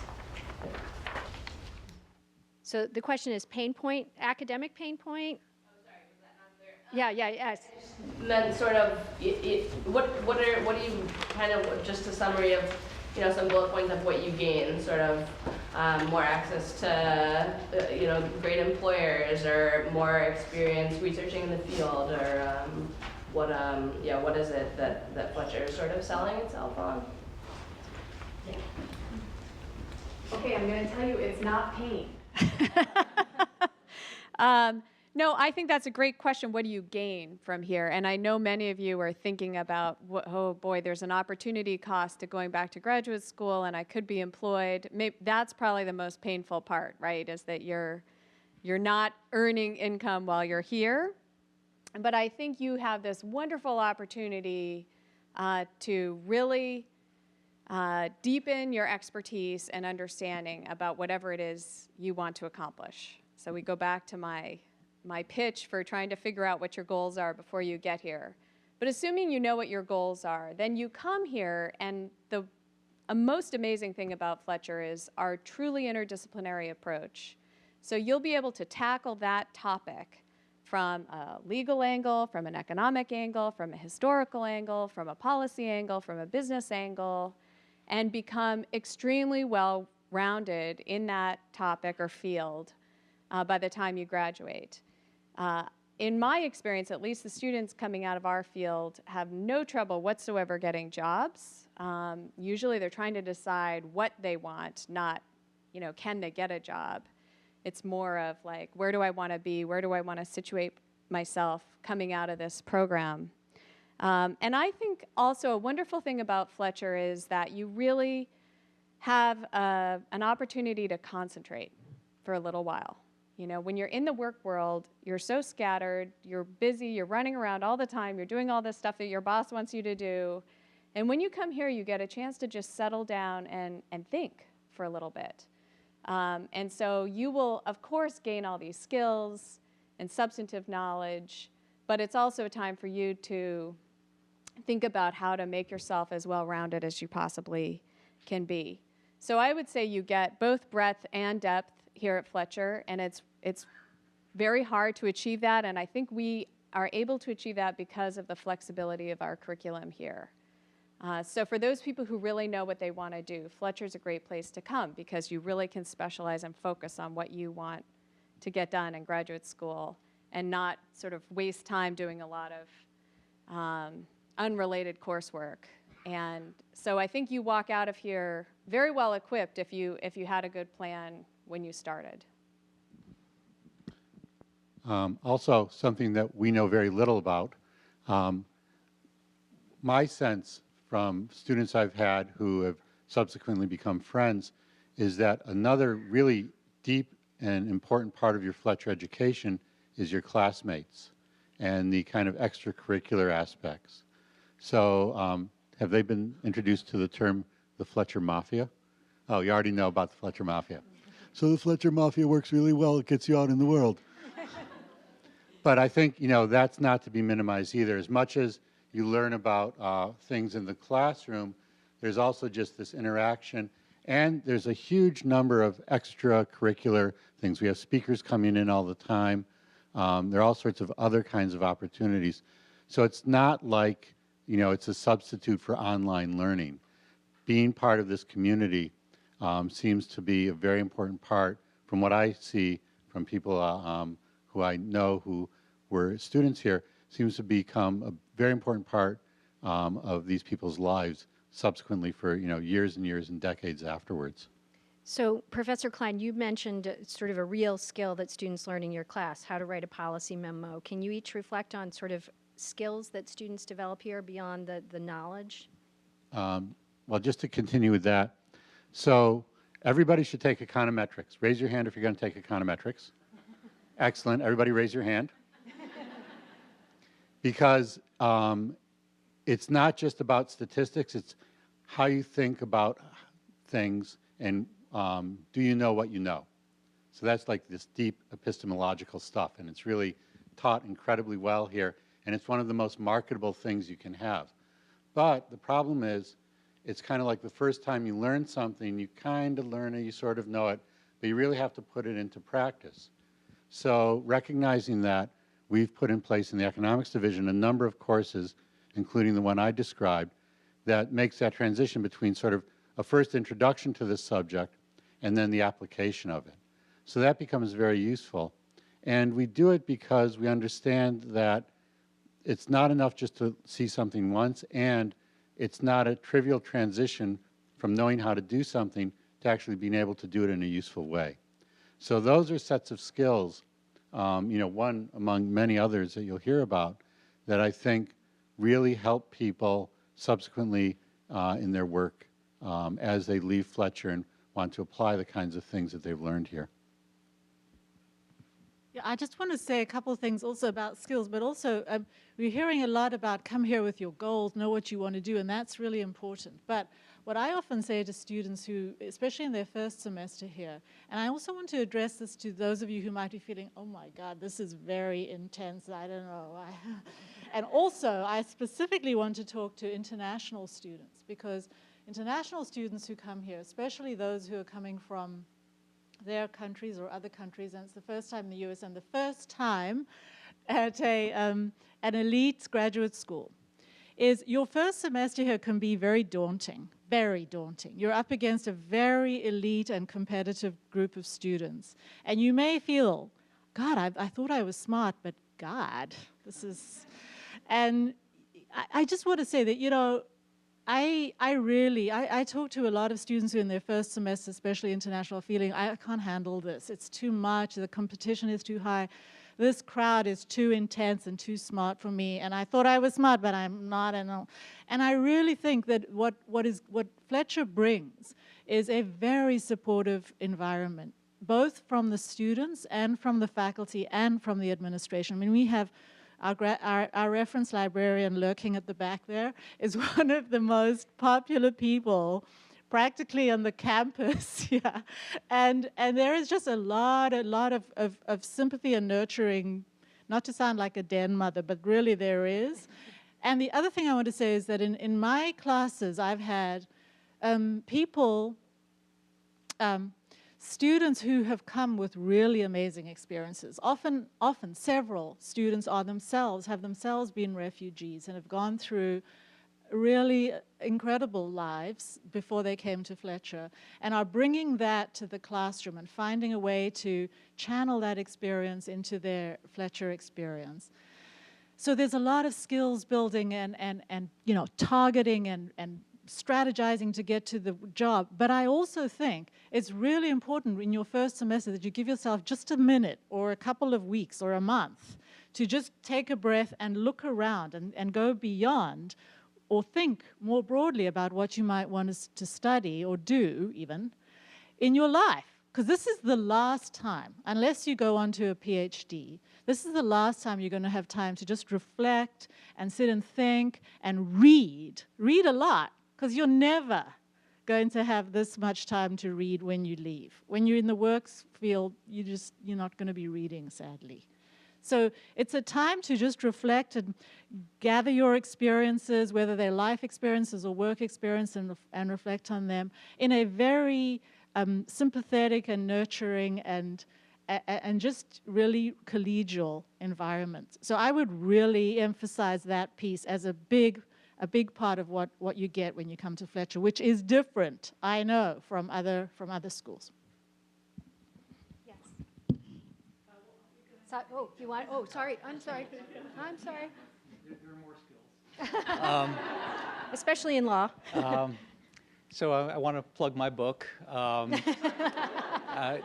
So the question is pain point, academic pain point? Oh, sorry, was that not clear? Yes. Then sort of, what do you kind of, just a summary of, some bullet points of what you gain, sort of more access to, great employers, or more experience researching in the field, or what is it that Fletcher is sort of selling itself on? Yeah. Okay, I'm going to tell you it's not pain. No, I think that's a great question. What do you gain from here? And I know many of you are thinking about, oh boy, there's an opportunity cost to going back to graduate school, and I could be employed. That's probably the most painful part, right? Is that you're not earning income while you're here. But I think you have this wonderful opportunity to really deepen your expertise and understanding about whatever it is you want to accomplish. So we go back to my pitch for trying to figure out what your goals are before you get here. But assuming you know what your goals are, then you come here, and the most amazing thing about Fletcher is our truly interdisciplinary approach. So you'll be able to tackle that topic from a legal angle, from an economic angle, from a historical angle, from a policy angle, from a business angle, and become extremely well-rounded in that topic or field by the time you graduate. In my experience, at least the students coming out of our field have no trouble whatsoever getting jobs. Usually they're trying to decide what they want, not, can they get a job? It's more of like, where do I want to be? Where do I want to situate myself coming out of this program? And I think also a wonderful thing about Fletcher is that you really have an opportunity to concentrate for a little while. When you're in the work world, you're so scattered, you're busy, you're running around all the time, you're doing all this stuff that your boss wants you to do. And when you come here, you get a chance to just settle down and think for a little bit. And so you will, of course, gain all these skills and substantive knowledge, but it's also a time for you to think about how to make yourself as well-rounded as you possibly can be. So I would say you get both breadth and depth here at Fletcher, and it's very hard to achieve that, and I think we are able to achieve that because of the flexibility of our curriculum here. So for those people who really know what they want to do, Fletcher's a great place to come because you really can specialize and focus on what you want to get done in graduate school and not sort of waste time doing a lot of unrelated coursework. And so I think you walk out of here very well equipped if you had a good plan when you started. Also, something that we know very little about, my sense from students I've had who have subsequently become friends is that another really deep and important part of your Fletcher education is your classmates and the kind of extracurricular aspects. So have they been introduced to the term the Fletcher Mafia? Oh, you already know about the Fletcher Mafia. So the Fletcher Mafia works really well. It gets you out in the world. But I think, that's not to be minimized either. As much as you learn about things in the classroom, there's also just this interaction. And there's a huge number of extracurricular things. We have speakers coming in all the time. There are all sorts of other kinds of opportunities. So it's not like, it's a substitute for online learning. Being part of this community seems to be a very important part from what I see from people who I know who were students here, seems to become a very important part of these people's lives subsequently for years and years and decades afterwards. So, Professor Klein, you mentioned sort of a real skill that students learn in your class, how to write a policy memo. Can you each reflect on sort of skills that students develop here beyond the knowledge? Well, just to continue with that, so everybody should take econometrics. Raise your hand if you're going to take econometrics. Excellent. Everybody raise your hand. Because it's not just about statistics, it's how you think about things and do you know what you know? So that's like this deep epistemological stuff, and it's really taught incredibly well here, and it's one of the most marketable things you can have. But the problem is, it's kind of like the first time you learn something, you kind of learn it, you sort of know it, but you really have to put it into practice. So recognizing that, we've put in place in the economics division a number of courses, including the one I described, that makes that transition between sort of a first introduction to this subject and then the application of it. So that becomes very useful. And we do it because we understand that it's not enough just to see something once, and it's not a trivial transition from knowing how to do something to actually being able to do it in a useful way. So those are sets of skills, one among many others that you'll hear about, that I think really help people subsequently in their work as they leave Fletcher and want to apply the kinds of things that they've learned here. Yeah, I just want to say a couple of things also about skills, but also we're hearing a lot about come here with your goals, know what you want to do, and that's really important. But what I often say to students who, especially in their first semester here, and I also want to address this to those of you who might be feeling, oh my God, this is very intense, I don't know. And also, I specifically want to talk to international students, because international students who come here, especially those who are coming from their countries or other countries, and it's the first time in the US and the first time at an elite graduate school, is your first semester here can be very daunting, very daunting. You're up against a very elite and competitive group of students, and you may feel, God, I thought I was smart, but God, this is, and I just want to say that, I talk to a lot of students who in their first semester, especially international, feeling, I can't handle this. It's too much. The competition is too high. This crowd is too intense and too smart for me. And I thought I was smart, but I'm not. And I really think that what Fletcher brings is a very supportive environment, both from the students and from the faculty and from the administration. I mean, we have our reference librarian lurking at the back there is one of the most popular people practically on the campus, yeah. And there is just a lot of sympathy and nurturing, not to sound like a den mother, but really there is. And the other thing I want to say is that in my classes, I've had students who have come with really amazing experiences. Often several students have themselves been refugees and have gone through really incredible lives before they came to Fletcher, and are bringing that to the classroom and finding a way to channel that experience into their Fletcher experience. So there's a lot of skills building and targeting and strategizing to get to the job. But I also think it's really important in your first semester that you give yourself just a minute or a couple of weeks or a month to just take a breath and look around and go beyond or think more broadly about what you might want to study or do even in your life. Because this is the last time, unless you go on to a PhD, this is the last time you're going to have time to just reflect and sit and think and read a lot. Because you're never going to have this much time to read when you leave. When you're in the works field, you're not going to be reading, sadly. So it's a time to just reflect and gather your experiences, whether they're life experiences or work experience, and reflect on them in a very sympathetic and nurturing and just really collegial environment. So I would really emphasize that piece as a big part of what you get when you come to Fletcher, which is different, I know, from other schools. Yes. Sorry. I'm sorry. There are more skills. Especially in law. So I want to plug my book.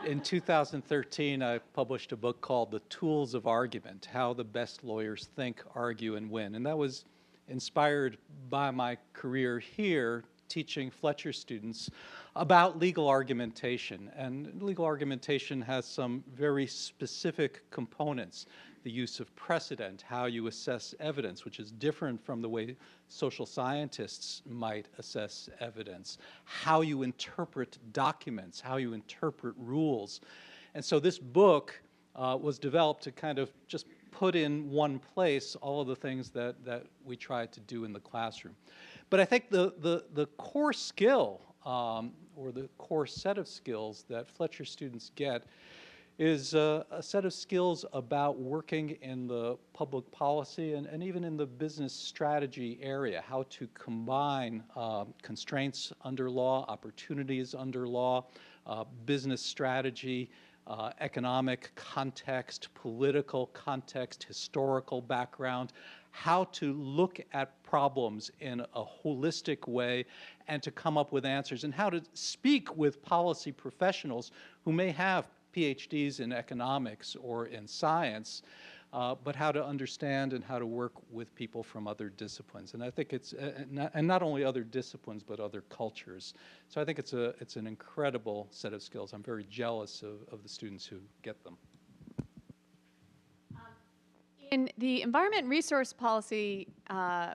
In 2013, I published a book called The Tools of Argument: How the Best Lawyers Think, Argue, and Win. And that was inspired by my career here teaching Fletcher students about legal argumentation. And legal argumentation has some very specific components. The use of precedent, how you assess evidence, which is different from the way social scientists might assess evidence, how you interpret documents, how you interpret rules. And so this book was developed to kind of just put in one place all of the things that we try to do in the classroom. But I think the core skill, or the core set of skills that Fletcher students get is a set of skills about working in the public policy and even in the business strategy area, how to combine constraints under law, opportunities under law, business strategy, economic context, political context, historical background, how to look at problems in a holistic way and to come up with answers, and how to speak with policy professionals who may have PhDs in economics or in science, but how to understand and how to work with people from other disciplines. And I think it's, and not only other disciplines, but other cultures. So I think it's an incredible set of skills. I'm very jealous of the students who get them. In the environment resource policy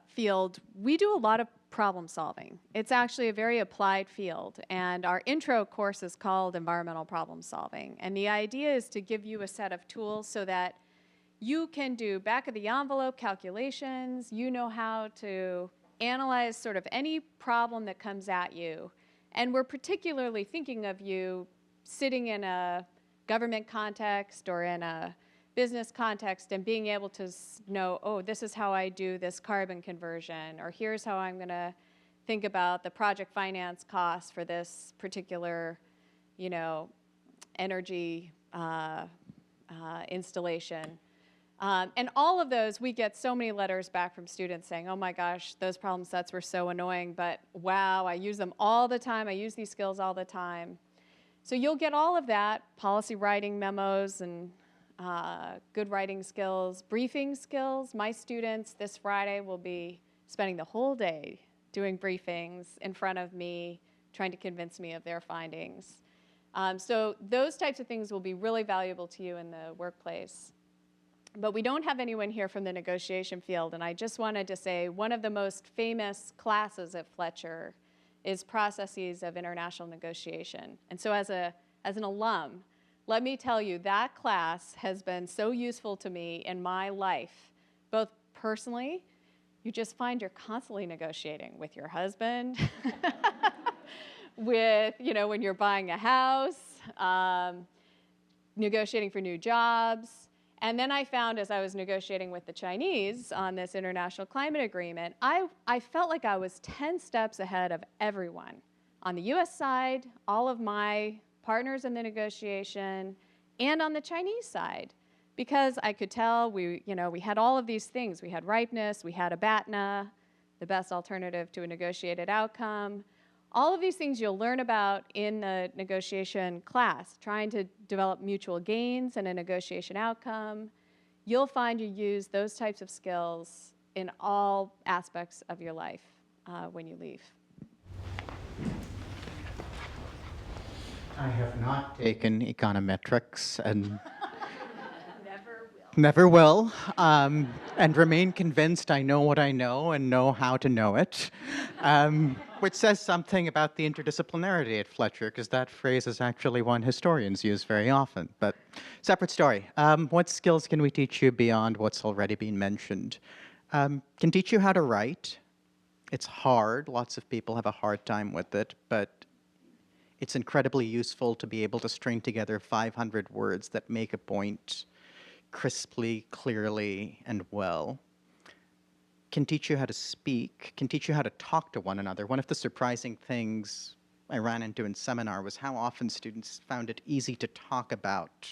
field, we do a lot of problem solving. It's actually a very applied field, and our intro course is called Environmental Problem Solving. And the idea is to give you a set of tools so that you can do back of the envelope calculations, you know how to analyze sort of any problem that comes at you. And we're particularly thinking of you sitting in a government context or in a business context and being able to know, oh, this is how I do this carbon conversion, or here's how I'm going to think about the project finance costs for this particular, you know, energy installation. And all of those, we get so many letters back from students saying, oh my gosh, those problem sets were so annoying, but wow, I use them all the time. I use these skills all the time. So you'll get all of that, policy writing memos and good writing skills, briefing skills. My students this Friday will be spending the whole day doing briefings in front of me, trying to convince me of their findings. So those types of things will be really valuable to you in the workplace. But we don't have anyone here from the negotiation field, and I just wanted to say one of the most famous classes at Fletcher is Processes of International Negotiation. And so as an alum, let me tell you, that class has been so useful to me in my life, both personally. You just find you're constantly negotiating with your husband, with, you know, when you're buying a house, negotiating for new jobs. And then I found, as I was negotiating with the Chinese on this international climate agreement, I felt like I was 10 steps ahead of everyone. On the US side, all of my partners in the negotiation, and on the Chinese side, because I could tell we had all of these things. We had ripeness, we had a BATNA, the best alternative to a negotiated outcome. All of these things you'll learn about in the negotiation class, trying to develop mutual gains and a negotiation outcome. You'll find you use those types of skills in all aspects of your life when you leave. I have not taken econometrics and never will, and remain convinced I know what I know and know how to know it, which says something about the interdisciplinarity at Fletcher, because that phrase is actually one historians use very often. But separate story. What skills can we teach you beyond what's already been mentioned? Can teach you how to write. It's hard. Lots of people have a hard time with it, but it's incredibly useful to be able to string together 500 words that make a point crisply, clearly, and well. Can teach you how to speak, can teach you how to talk to one another. One of the surprising things I ran into in seminar was how often students found it easy to talk about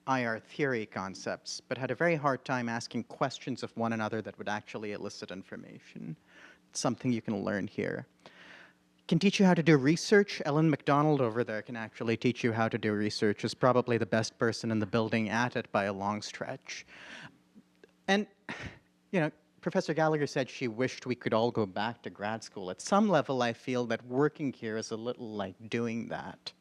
IR theory concepts, but had a very hard time asking questions of one another that would actually elicit information. It's something you can learn here. Can teach you how to do research. Ellen McDonald over there can actually teach you how to do research. Is probably the best person in the building at it by a long stretch. And, you know, Professor Gallagher said she wished we could all go back to grad school. At some level, I feel that working here is a little like doing that.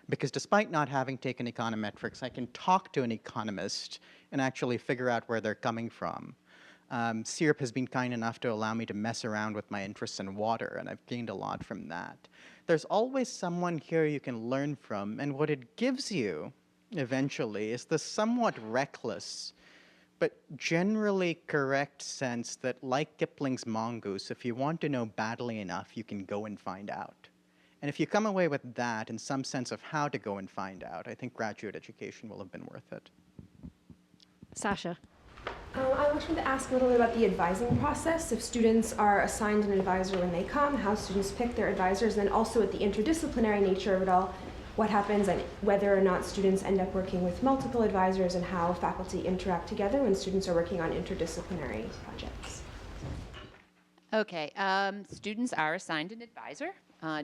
Because despite not having taken econometrics, I can talk to an economist and actually figure out where they're coming from. CIRP has been kind enough to allow me to mess around with my interests in water, and I've gained a lot from that. There's always someone here you can learn from, and what it gives you, eventually, is the somewhat reckless, but generally correct sense that, like Kipling's mongoose, if you want to know badly enough, you can go and find out. And if you come away with that and some sense of how to go and find out, I think graduate education will have been worth it. Sasha. I wanted to ask a little bit about the advising process. If students are assigned an advisor when they come, how students pick their advisors, and then also at the interdisciplinary nature of it all, what happens and whether or not students end up working with multiple advisors and how faculty interact together when students are working on interdisciplinary projects. Okay, students are assigned an advisor.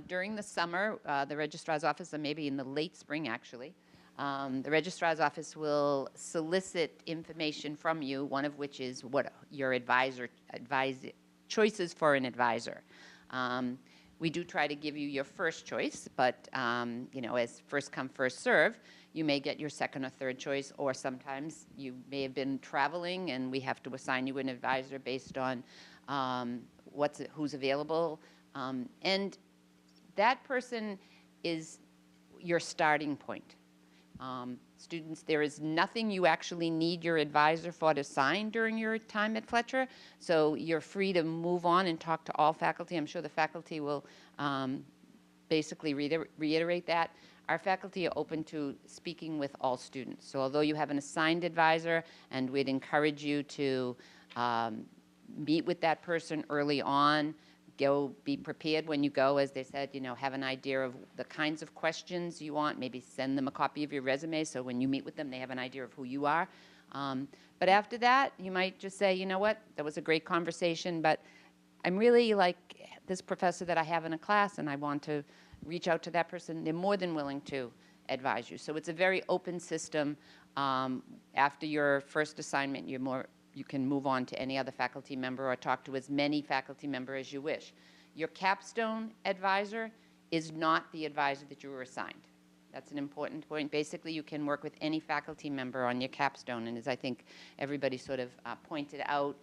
During the summer, the registrar's office, or maybe in the late spring actually, the registrar's office will solicit information from you, one of which is what your choices for an advisor. We do try to give you your first choice, but you know, as first come, first serve, you may get your second or third choice, or sometimes you may have been traveling and we have to assign you an advisor based on who's available. And that person is your starting point. Students, there is nothing you actually need your advisor for to sign during your time at Fletcher, so you're free to move on and talk to all faculty. I'm sure the faculty will basically reiterate that. Our faculty are open to speaking with all students. So although you have an assigned advisor, and we'd encourage you to meet with that person early on, be prepared when you go, as they said, you know, have an idea of the kinds of questions you want, maybe send them a copy of your resume so when you meet with them they have an idea of who you are. But after that, you might just say, you know what, that was a great conversation, but I'm really like this professor that I have in a class and I want to reach out to that person. They're more than willing to advise you. So it's a very open system. After your first assignment, you can move on to any other faculty member or talk to as many faculty members as you wish. Your capstone advisor is not the advisor that you were assigned. That's an important point. Basically, you can work with any faculty member on your capstone, and as I think everybody sort of pointed out,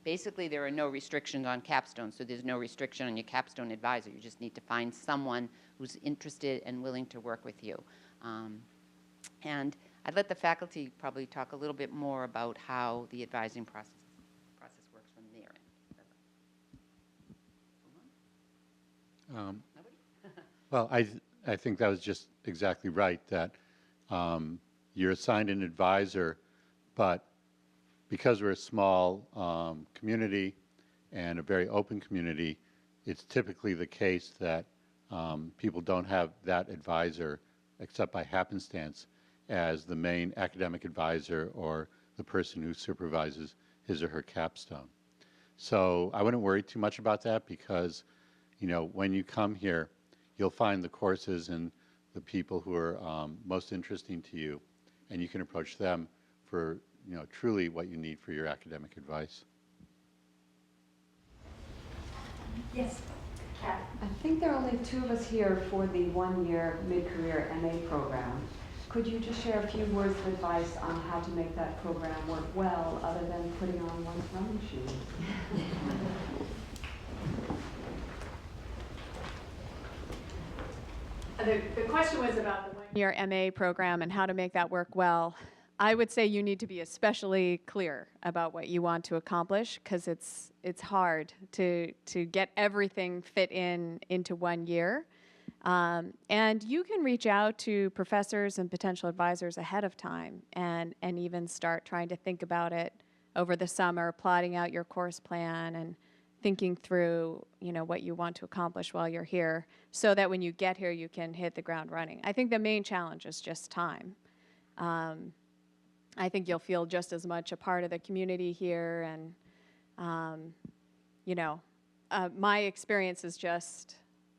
basically there are no restrictions on capstone, so there's no restriction on your capstone advisor. You just need to find someone who's interested and willing to work with you. And I'd let the faculty probably talk a little bit more about how the advising process works from their end. Well, I think that was just exactly right, that you're assigned an advisor, but because we're a small community and a very open community, it's typically the case that people don't have that advisor, except by happenstance, as the main academic advisor or the person who supervises his or her capstone. So I wouldn't worry too much about that, because, you know, when you come here, you'll find the courses and the people who are most interesting to you, and you can approach them for, you know, truly what you need for your academic advice. Yes. Kat. I think there are only 2 of us here for the one-year mid-career MA program. Could you just share a few words of advice on how to make that program work well, other than putting on one's running shoes? The question was about the one-year MA program and how to make that work well. I would say you need to be especially clear about what you want to accomplish, because it's hard to get everything fit into 1 year. And you can reach out to professors and potential advisors ahead of time and even start trying to think about it over the summer, plotting out your course plan and thinking through, you know, what you want to accomplish while you're here, so that when you get here you can hit the ground running. I think the main challenge is just time. I think you'll feel just as much a part of the community here. And, my experience is just,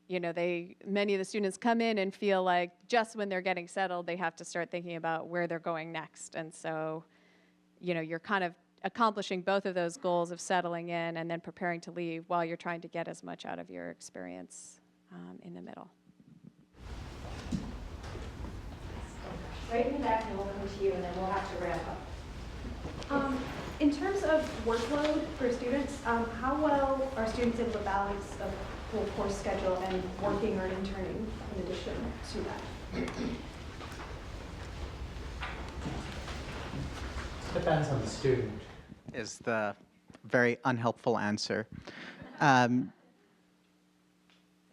many of the students come in and feel like just when they're getting settled, they have to start thinking about where they're going next. And so, you're kind of accomplishing both of those goals of settling in and then preparing to leave while you're trying to get as much out of your experience in the middle. Right in the back, and we'll come to you, and then we'll have to wrap up. In terms of workload for students, how well are students able to balance a full course schedule and working or interning in addition to that? Depends on the student, is the very unhelpful answer.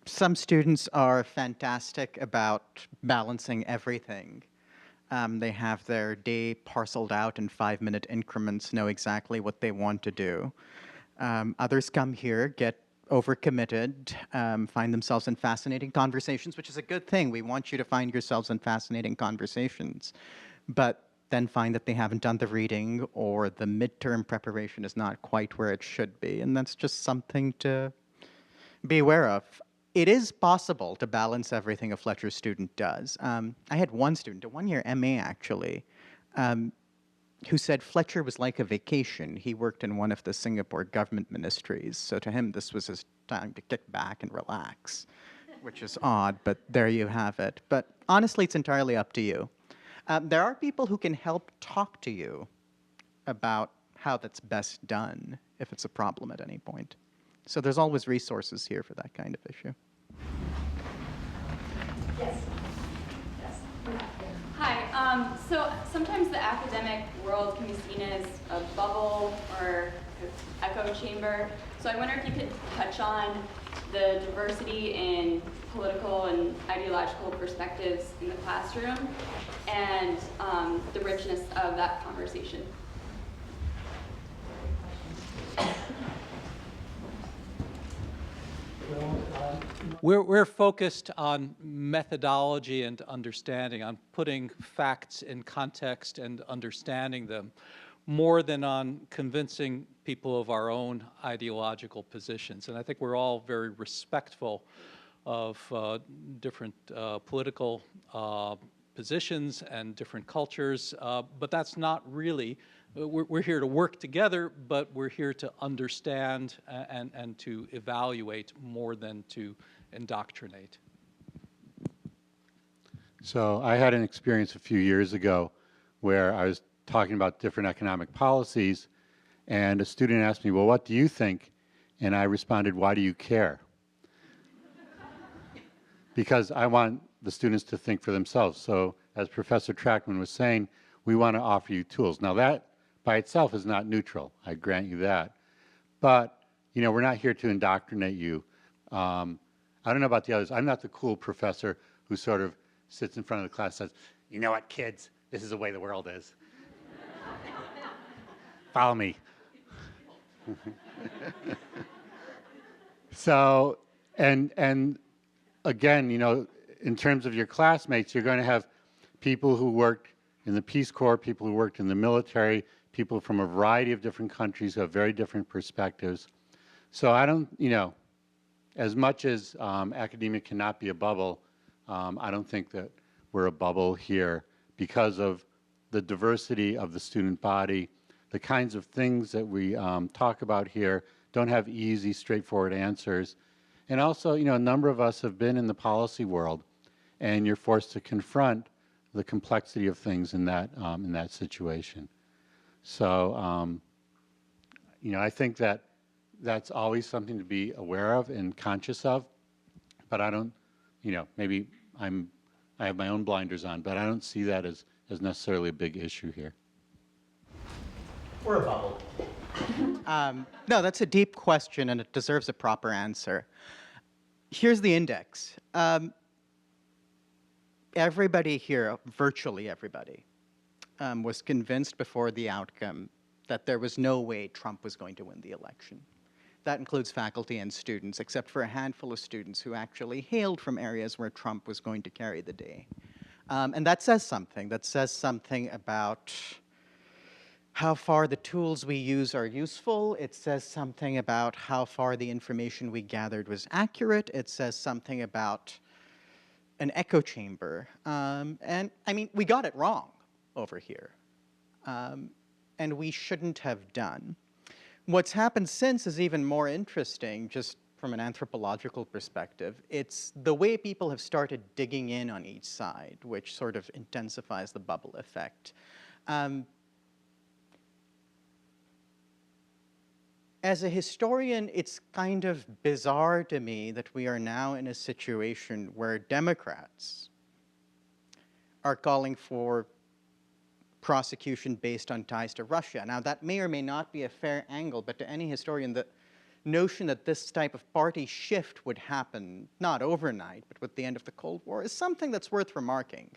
Some students are fantastic about balancing everything. They have their day parceled out in 5-minute increments, know exactly what they want to do. Others come here, get overcommitted, find themselves in fascinating conversations, which is a good thing. We want you to find yourselves in fascinating conversations. But then find that they haven't done the reading or the midterm preparation is not quite where it should be. And that's just something to be aware of. It is possible to balance everything a Fletcher student does. I had one student, a one-year MA actually, who said Fletcher was like a vacation. He worked in one of the Singapore government ministries, so to him this was his time to kick back and relax, which is odd, but there you have it. But honestly, it's entirely up to you. There are people who can help talk to you about how that's best done if it's a problem at any point. So there's always resources here for that kind of issue. Yes. Yes. Hi. So sometimes the academic world can be seen as a bubble or an echo chamber. So I wonder if you could touch on the diversity in political and ideological perspectives in the classroom and the richness of that conversation. We're focused on methodology and understanding, on putting facts in context and understanding them, more than on convincing people of our own ideological positions. And I think we're all very respectful of different political positions and different cultures, but that's not really, we're here to work together, but we're here to understand and to evaluate more than to indoctrinate. So I had an experience a few years ago where I was talking about different economic policies, and a student asked me, well, what do you think? And I responded, why do you care? Because I want the students to think for themselves. So as Professor Trackman was saying, we want to offer you tools. Now that by itself is not neutral, I grant you that. But, you know, we're not here to indoctrinate you. I don't know about the others. I'm not the cool professor who sort of sits in front of the class and says, you know what, kids, this is the way the world is. Follow me. So, and again, you know, in terms of your classmates, you're going to have people who worked in the Peace Corps, people who worked in the military, people from a variety of different countries who have very different perspectives. So I don't, you know, as much as academia cannot be a bubble, I don't think that we're a bubble here because of the diversity of the student body. The kinds of things that we talk about here don't have easy, straightforward answers. And also, you know, a number of us have been in the policy world, and you're forced to confront the complexity of things in that situation. So, you know, I think that that's always something to be aware of and conscious of, but I don't, you know, maybe I have my own blinders on, but I don't see that as necessarily a big issue here. Or a bubble. No, that's a deep question, and it deserves a proper answer. Here's the index. Everybody here, virtually everybody, was convinced before the outcome that there was no way Trump was going to win the election. That includes faculty and students, except for a handful of students who actually hailed from areas where Trump was going to carry the day. And that says something. That says something about how far the tools we use are useful. It says something about how far the information we gathered was accurate. It says something about an echo chamber. And I mean, we got it wrong over here. And we shouldn't have done. What's happened since is even more interesting, just from an anthropological perspective. It's the way people have started digging in on each side, which sort of intensifies the bubble effect. As a historian, it's kind of bizarre to me that we are now in a situation where Democrats are calling for prosecution based on ties to Russia. Now, that may or may not be a fair angle, but to any historian, the notion that this type of party shift would happen, not overnight, but with the end of the Cold War, is something that's worth remarking.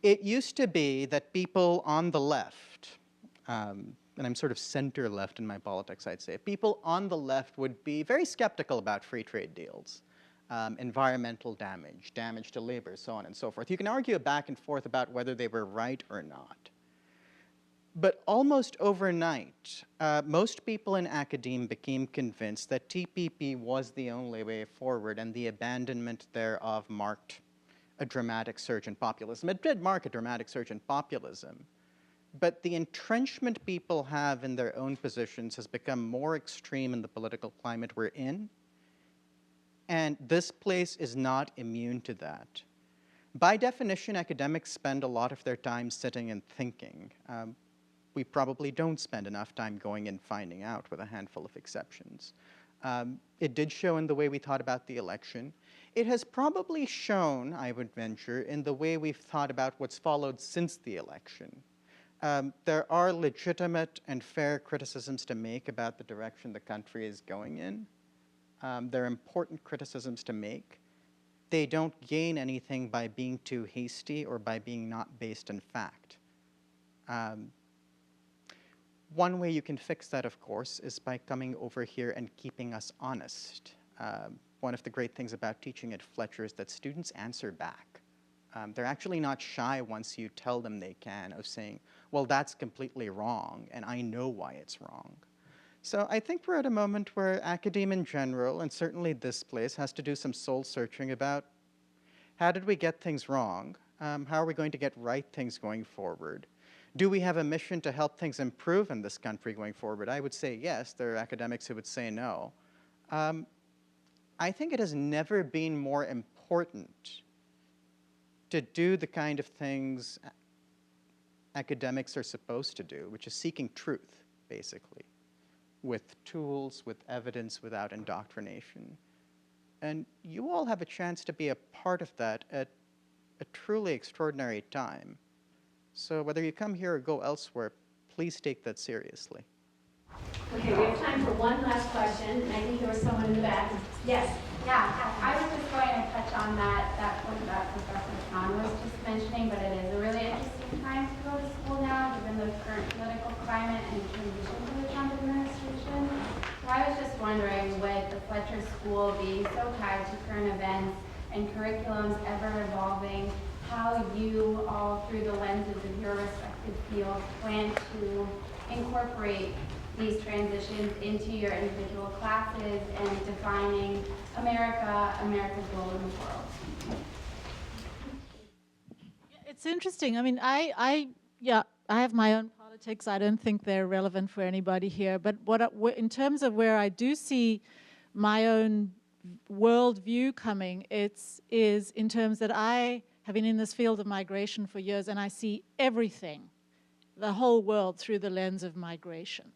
It used to be that people on the left, and I'm sort of center left in my politics, I'd say, people on the left would be very skeptical about free trade deals. Environmental damage, damage to labor, so on and so forth. You can argue back and forth about whether they were right or not. But almost overnight, most people in academia became convinced that TPP was the only way forward, and the abandonment thereof marked a dramatic surge in populism. It did mark a dramatic surge in populism, but the entrenchment people have in their own positions has become more extreme in the political climate we're in. And this place is not immune to that. By definition, academics spend a lot of their time sitting and thinking. We probably don't spend enough time going and finding out, with a handful of exceptions. It did show in the way we thought about the election. It has probably shown, I would venture, in the way we've thought about what's followed since the election. There are legitimate and fair criticisms to make about the direction the country is going in. They're important criticisms to make. They don't gain anything by being too hasty or by being not based in fact. One way you can fix that, of course, is by coming over here and keeping us honest. One of the great things about teaching at Fletcher is that students answer back. They're actually not shy once you tell them they can, of saying, well, that's completely wrong, and I know why it's wrong. So I think we're at a moment where academia in general, and certainly this place, has to do some soul searching about how did we get things wrong? How are we going to get right things going forward? Do we have a mission to help things improve in this country going forward? I would say yes. There are academics who would say no. I think it has never been more important to do the kind of things academics are supposed to do, which is seeking truth, basically, with tools, with evidence, without indoctrination. And you all have a chance to be a part of that at a truly extraordinary time. So whether you come here or go elsewhere, please take that seriously. Okay, we have time for one last question, and I think there was someone in the back. Yes. Yeah, I was just going to touch on that point that Professor Khan was just mentioning, but it is a really interesting time to go to school now, given the current political climate and transition to the Trump administration. So I was just wondering, with the Fletcher School being so tied to current events and curriculums ever evolving, how you all, through the lenses of your respective fields, plan to incorporate these transitions into your individual classes and defining America, America's role in the world. It's interesting. I mean, I have my own politics. I don't think they're relevant for anybody here. But in terms of where I do see my own worldview coming, is in terms that I have been in this field of migration for years, and I see everything, the whole world, through the lens of migration.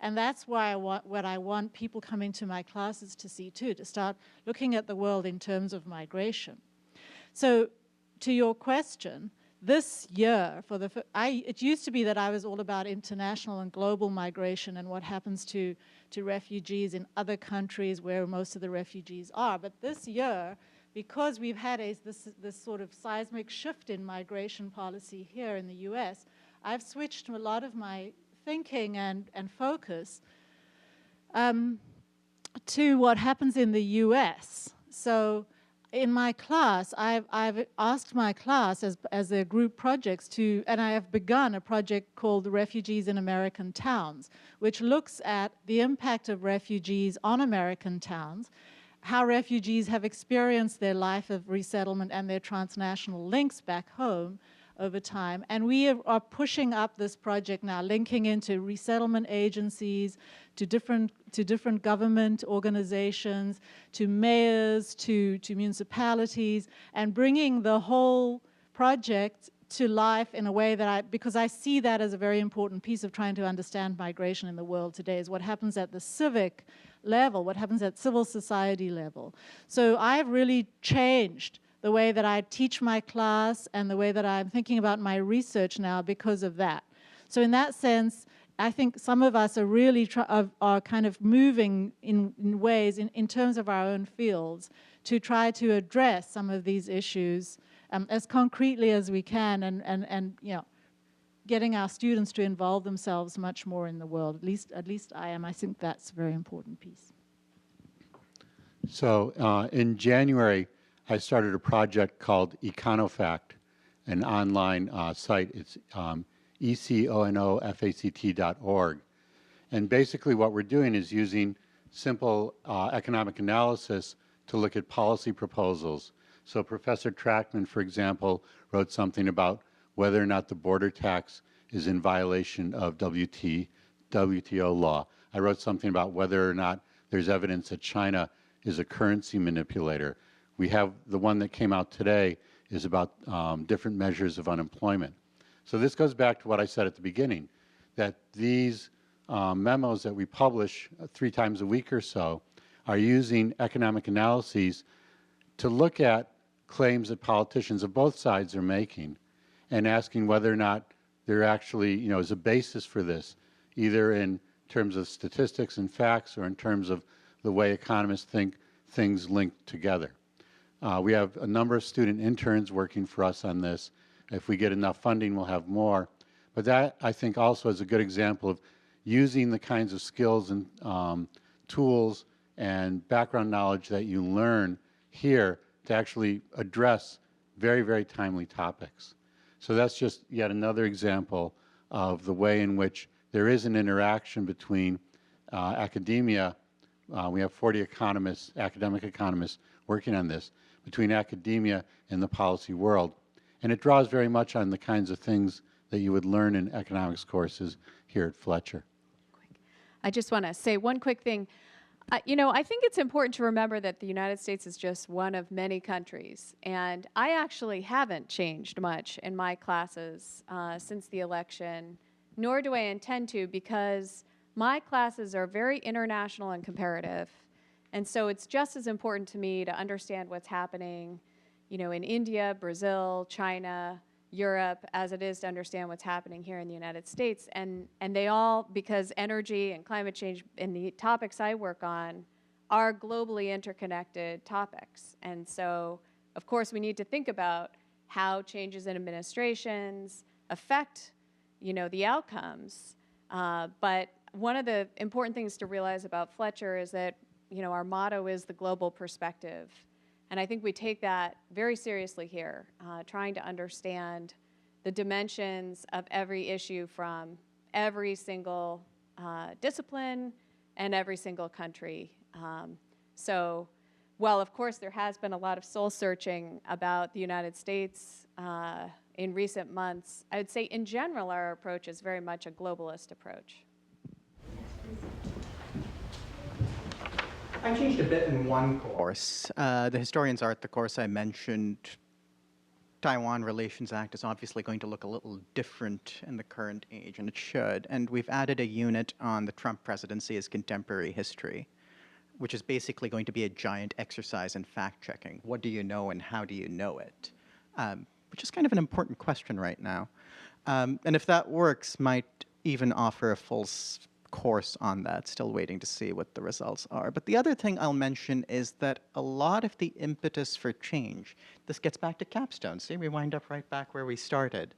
And that's why what I want people coming to my classes to see too, to start looking at the world in terms of migration. So to your question, this year, it used to be that I was all about international and global migration and what happens to refugees in other countries where most of the refugees are. But this year, because we've had this sort of seismic shift in migration policy here in the US, I've switched a lot of my thinking and focus to what happens in the US. So in my class, I've asked my class as their group projects to, and I have begun a project called Refugees in American Towns, which looks at the impact of refugees on American towns, how refugees have experienced their life of resettlement and their transnational links back home over time. And we are pushing up this project now, linking into resettlement agencies, to different government organizations, to mayors, to municipalities, and bringing the whole project to life in a way that because I see that as a very important piece of trying to understand migration in the world today, is what happens at the civic level, what happens at civil society level. So I've really changed the way that I teach my class and the way that I'm thinking about my research now because of that. So in that sense, I think some of us are really are kind of moving in ways in terms of our own fields to try to address some of these issues as concretely as we can, and you know, getting our students to involve themselves much more in the world. At least I am. I think that's a very important piece. So in January, I started a project called Econofact, an online site. It's econofact.org. And basically what we're doing is using simple economic analysis to look at policy proposals. So Professor Trackman, for example, wrote something about whether or not the border tax is in violation of WTO law. I wrote something about whether or not there's evidence that China is a currency manipulator. We have the one that came out today is about different measures of unemployment. So this goes back to what I said at the beginning, that these memos that we publish 3 times a week or so are using economic analyses to look at claims that politicians of both sides are making and asking whether or not there actually, you know, is a basis for this, either in terms of statistics and facts or in terms of the way economists think things link together. We have a number of student interns working for us on this. If we get enough funding, we'll have more. But that, I think, also is a good example of using the kinds of skills and tools and background knowledge that you learn here to actually address very, very timely topics. So that's just yet another example of the way in which there is an interaction between academia. We have 40 economists, academic economists, working on this, between academia and the policy world. And it draws very much on the kinds of things that you would learn in economics courses here at Fletcher. I just want to say one quick thing. You know, I think it's important to remember that the United States is just one of many countries. And I actually haven't changed much in my classes since the election, nor do I intend to, because my classes are very international and comparative. And so it's just as important to me to understand what's happening, you know, in India, Brazil, China, Europe, as it is to understand what's happening here in the United States. And they all, because energy and climate change and the topics I work on are globally interconnected topics. And so, of course, we need to think about how changes in administrations affect, you know, the outcomes. But one of the important things to realize about Fletcher is that, you know, our motto is the global perspective. And I think we take that very seriously here, trying to understand the dimensions of every issue from every single discipline and every single country. So while, of course, there has been a lot of soul-searching about the United States in recent months, I would say in general our approach is very much a globalist approach. I changed a bit in one course. The Historians Art, the course I mentioned, Taiwan Relations Act is obviously going to look a little different in the current age, and it should. And we've added a unit on the Trump presidency as contemporary history, which is basically going to be a giant exercise in fact-checking. What do you know and how do you know it? Which is kind of an important question right now. And if that works, might even offer a full course on that, still waiting to see what the results are. But the other thing I'll mention is that a lot of the impetus for change, this gets back to Capstone, see, we wind up right back where we started,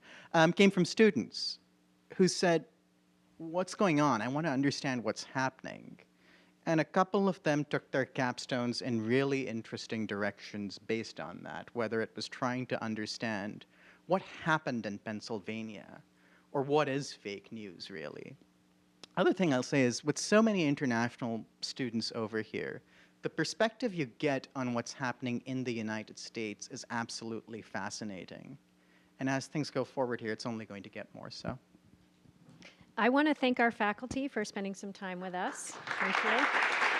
came from students who said, what's going on? I want to understand what's happening. And a couple of them took their capstones in really interesting directions based on that, whether it was trying to understand what happened in Pennsylvania, or what is fake news, really. Other thing I'll say is, with so many international students over here, the perspective you get on what's happening in the United States is absolutely fascinating. And as things go forward here, it's only going to get more so. I want to thank our faculty for spending some time with us. Thank you.